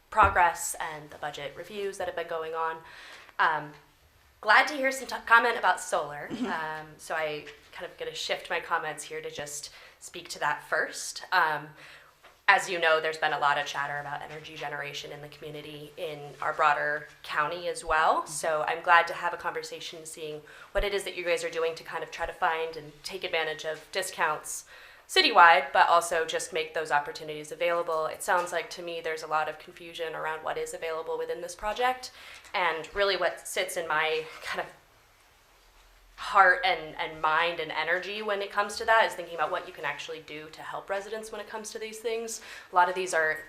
progress and the budget reviews that have been going on. Glad to hear some comment about solar. So I kind of going to shift my comments here to just speak to that first. As you know, there's been a lot of chatter about energy generation in the community in our broader county as well. So I'm glad to have a conversation seeing what it is that you guys are doing to kind of try to find and take advantage of discounts citywide, but also just make those opportunities available. It sounds like to me there's a lot of confusion around what is available within this project. And really what sits in my kind of heart and mind and energy when it comes to that is thinking about what you can actually do to help residents when it comes to these things. A lot of these are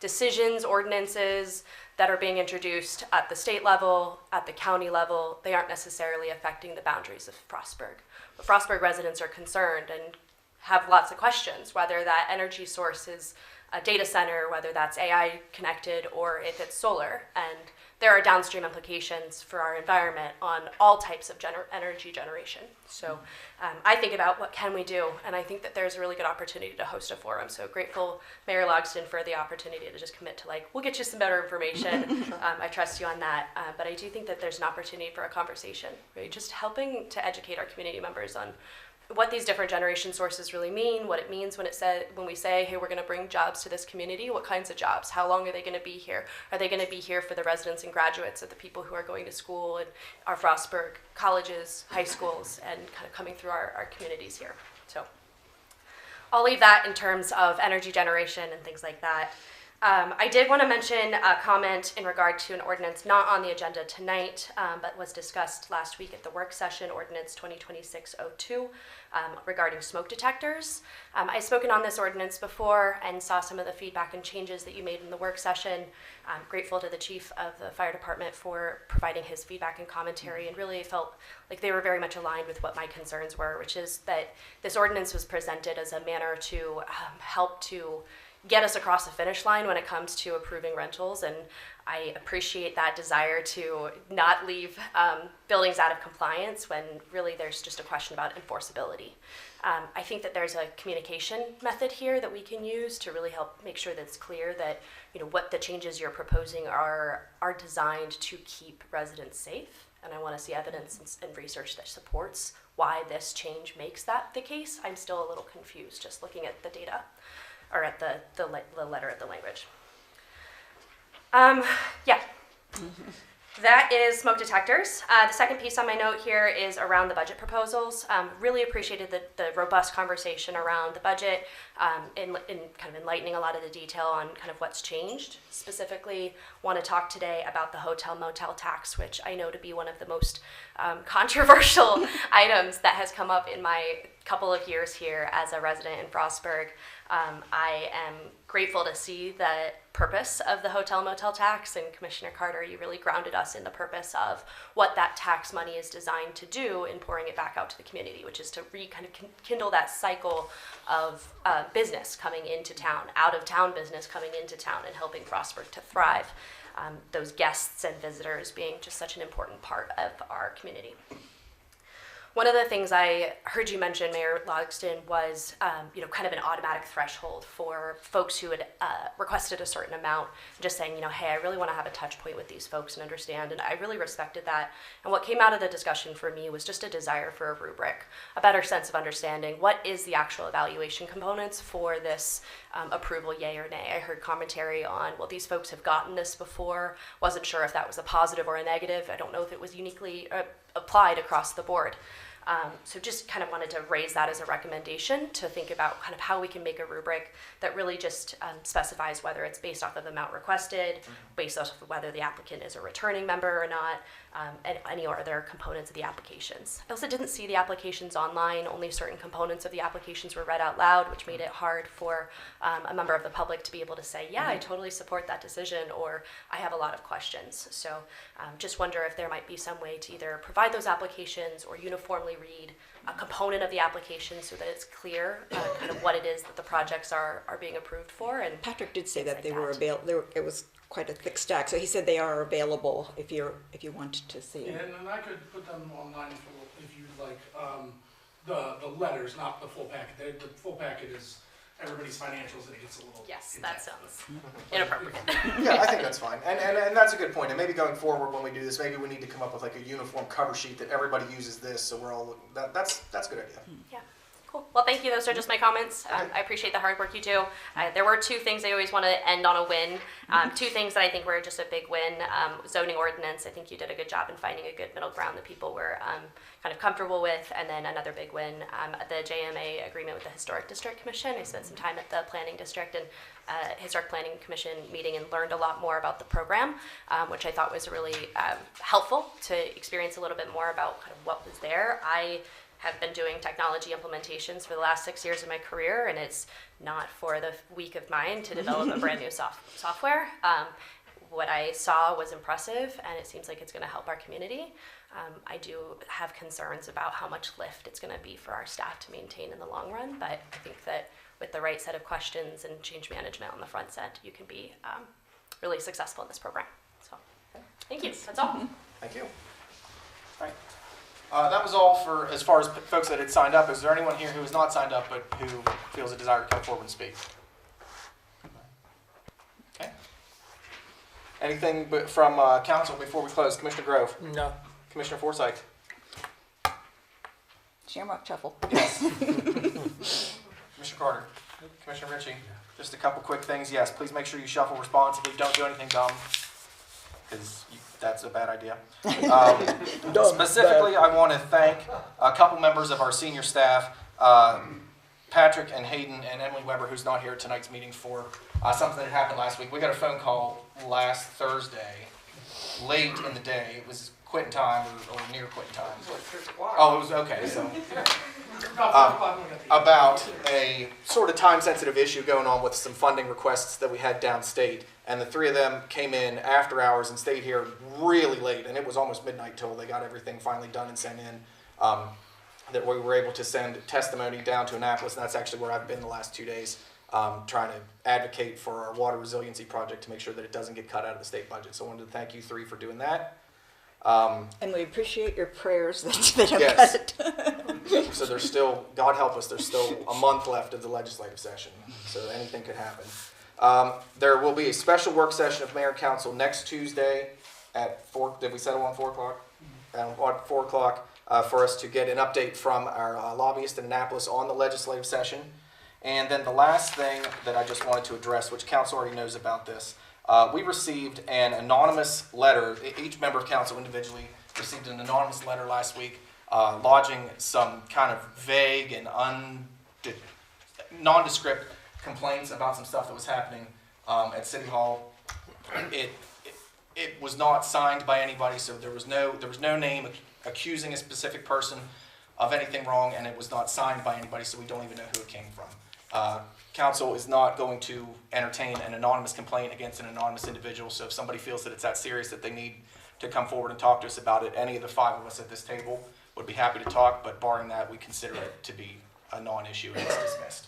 decisions, ordinances that are being introduced at the state level, at the county level. They aren't necessarily affecting the boundaries of Frostburg. But Frostburg residents are concerned and have lots of questions, whether that energy source is a data center, whether that's AI connected, or if it's solar. And there are downstream implications for our environment on all types of energy generation. So I think about what can we do, and I think that there's a really good opportunity to host a forum. So grateful, Mayor Logsdon, for the opportunity to just commit to we'll get you some better information. I trust you on that, but I do think that there's an opportunity for a conversation, right? Just helping to educate our community members on what these different generation sources really mean, what it means when we say, hey, we're going to bring jobs to this community. What kinds of jobs? How long are they going to be here? Are they going to be here for the residents and graduates of the people who are going to school in our Frostburg colleges, high schools, and kind of coming through our communities here? So I'll leave that in terms of energy generation and things like that. I did want to mention a comment in regard to an ordinance not on the agenda tonight, but was discussed last week at the work session, Ordinance 2026-02, regarding smoke detectors. I've spoken on this ordinance before and saw some of the feedback and changes that you made in the work session. I'm grateful to the chief of the fire department for providing his feedback and commentary, and really felt like they were very much aligned with what my concerns were, which is that this ordinance was presented as a manner to help to get us across the finish line when it comes to approving rentals, and I appreciate that desire to not leave buildings out of compliance when really there's just a question about enforceability. I think that there's a communication method here that we can use to really help make sure that it's clear that what the changes you're proposing are designed to keep residents safe, and I want to see evidence and research that supports why this change makes that the case. I'm still a little confused just looking at the data, or at the letter of the language. That is smoke detectors. The second piece on my note here is around the budget proposals. Really appreciated the robust conversation around the budget, in kind of enlightening a lot of the detail on kind of what's changed. Specifically, want to talk today about the hotel motel tax, which I know to be one of the most controversial items that has come up in my couple of years here as a resident in Frostburg. I am grateful to see the purpose of the hotel motel tax, and Commissioner Carter, you really grounded us in the purpose of what that tax money is designed to do in pouring it back out to the community, which is to kind of kindle that cycle of business coming into town, out of town business coming into town, and helping Frostburg to thrive. Those guests and visitors being just such an important part of our community. One of the things I heard you mention, Mayor Logsdon, was kind of an automatic threshold for folks who had requested a certain amount, just saying, hey, I really want to have a touch point with these folks and understand, and I really respected that. And what came out of the discussion for me was just a desire for a rubric, a better sense of understanding what is the actual evaluation components for this approval, yay or nay. I heard commentary on, well, these folks have gotten this before, wasn't sure if that was a positive or a negative. I don't know if it was uniquely applied across the board. So just kind of wanted to raise that as a recommendation to think about kind of how we can make a rubric that really just specifies whether it's based off of the amount requested, based off of whether the applicant is a returning member or not, and any other components of the applications. I also didn't see the applications online. Only certain components of the applications were read out loud, which made it hard for a member of the public to be able to say, yeah, I totally support that decision, or I have a lot of questions. So just wonder if there might be some way to either provide those applications or uniformly formally read a component of the application so that it's clear kind of what it is that the projects are being approved for. And Patrick did say things that like they were available. It was quite a thick stack, so he said they are available if you wanted to see Yeah, it. and I could put them online if you'd like. The letters, not the full packet. The full packet is everybody's financials, and it gets a little. Yes, intense. that sounds inappropriate. Yeah, I think that's fine. And that's a good point. And maybe going forward when we do this, maybe we need to come up with like a uniform cover sheet that everybody uses this, so we're all, that's a good idea. Yeah. Cool. Well, thank you. Those are just my comments. I appreciate the hard work you do. There were two things I always want to end on a win. Two things that I think were just a big win. Zoning ordinance, I think you did a good job in finding a good middle ground that people were kind of comfortable with. And then another big win, the JMA agreement with the Historic District Commission. I spent some time at the Planning District and Historic Planning Commission meeting and learned a lot more about the program, which I thought was really helpful to experience a little bit more about kind of what was there. I have been doing technology implementations for the last 6 years of my career, and it's not for the weak of mind to develop a brand new software. What I saw was impressive, and it seems like it's going to help our community. I do have concerns about how much lift it's going to be for our staff to maintain in the long run, but I think that with the right set of questions and change management on the front end, you can be really successful in this program. So, thank you. That's all. Thank you. All right. That was all for as far as folks that had signed up. Is there anyone here who has not signed up but who feels a desire to come forward and speak? Okay. Anything from council before we close? Commissioner Grove? No. Commissioner Forsyth? Shamrock Shuffle. Yes. Commissioner Carter? Commissioner Ritchie? Just a couple quick things. Yes, please make sure you shuffle responsibly. Don't do anything dumb, because that's a bad idea. Specifically, I want to thank a couple members of our senior staff, Patrick and Hayden and Emily Weber, who's not here at tonight's meeting, for something that happened last week. We got a phone call last Thursday, late in the day. It was quitting time or near quitting time. Oh, it was okay. So about a sort of time-sensitive issue going on with some funding requests that we had downstate. And the three of them came in after hours and stayed here really late. And it was almost midnight till they got everything finally done and sent in. That we were able to send testimony down to Annapolis. And that's actually where I've been the last 2 days, trying to advocate for our water resiliency project to make sure that it doesn't get cut out of the state budget. So I wanted to thank you three for doing that. And we appreciate your prayers that have Yes. cut it. So there's still, God help us, there's still a month left of the legislative session. So anything could happen. There will be a special work session of Mayor and Council next Tuesday at 4, did we settle on 4 o'clock? At 4 o'clock for us to get an update from our lobbyist in Annapolis on the legislative session. And then the last thing that I just wanted to address, which Council already knows about this, we received an anonymous letter. Each member of Council individually received an anonymous letter last week lodging some kind of vague and nondescript complaints about some stuff that was happening at City Hall. It was not signed by anybody, so there was no name accusing a specific person of anything wrong, and it was not signed by anybody, so we don't even know who it came from. Council is not going to entertain an anonymous complaint against an anonymous individual, so if somebody feels that it's that serious that they need to come forward and talk to us about it, any of the 5 of us at this table would be happy to talk, but barring that, we consider it to be a non-issue and it's dismissed.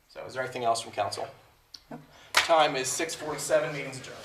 So is there anything else from council? Time is 6:47, meeting's adjourned.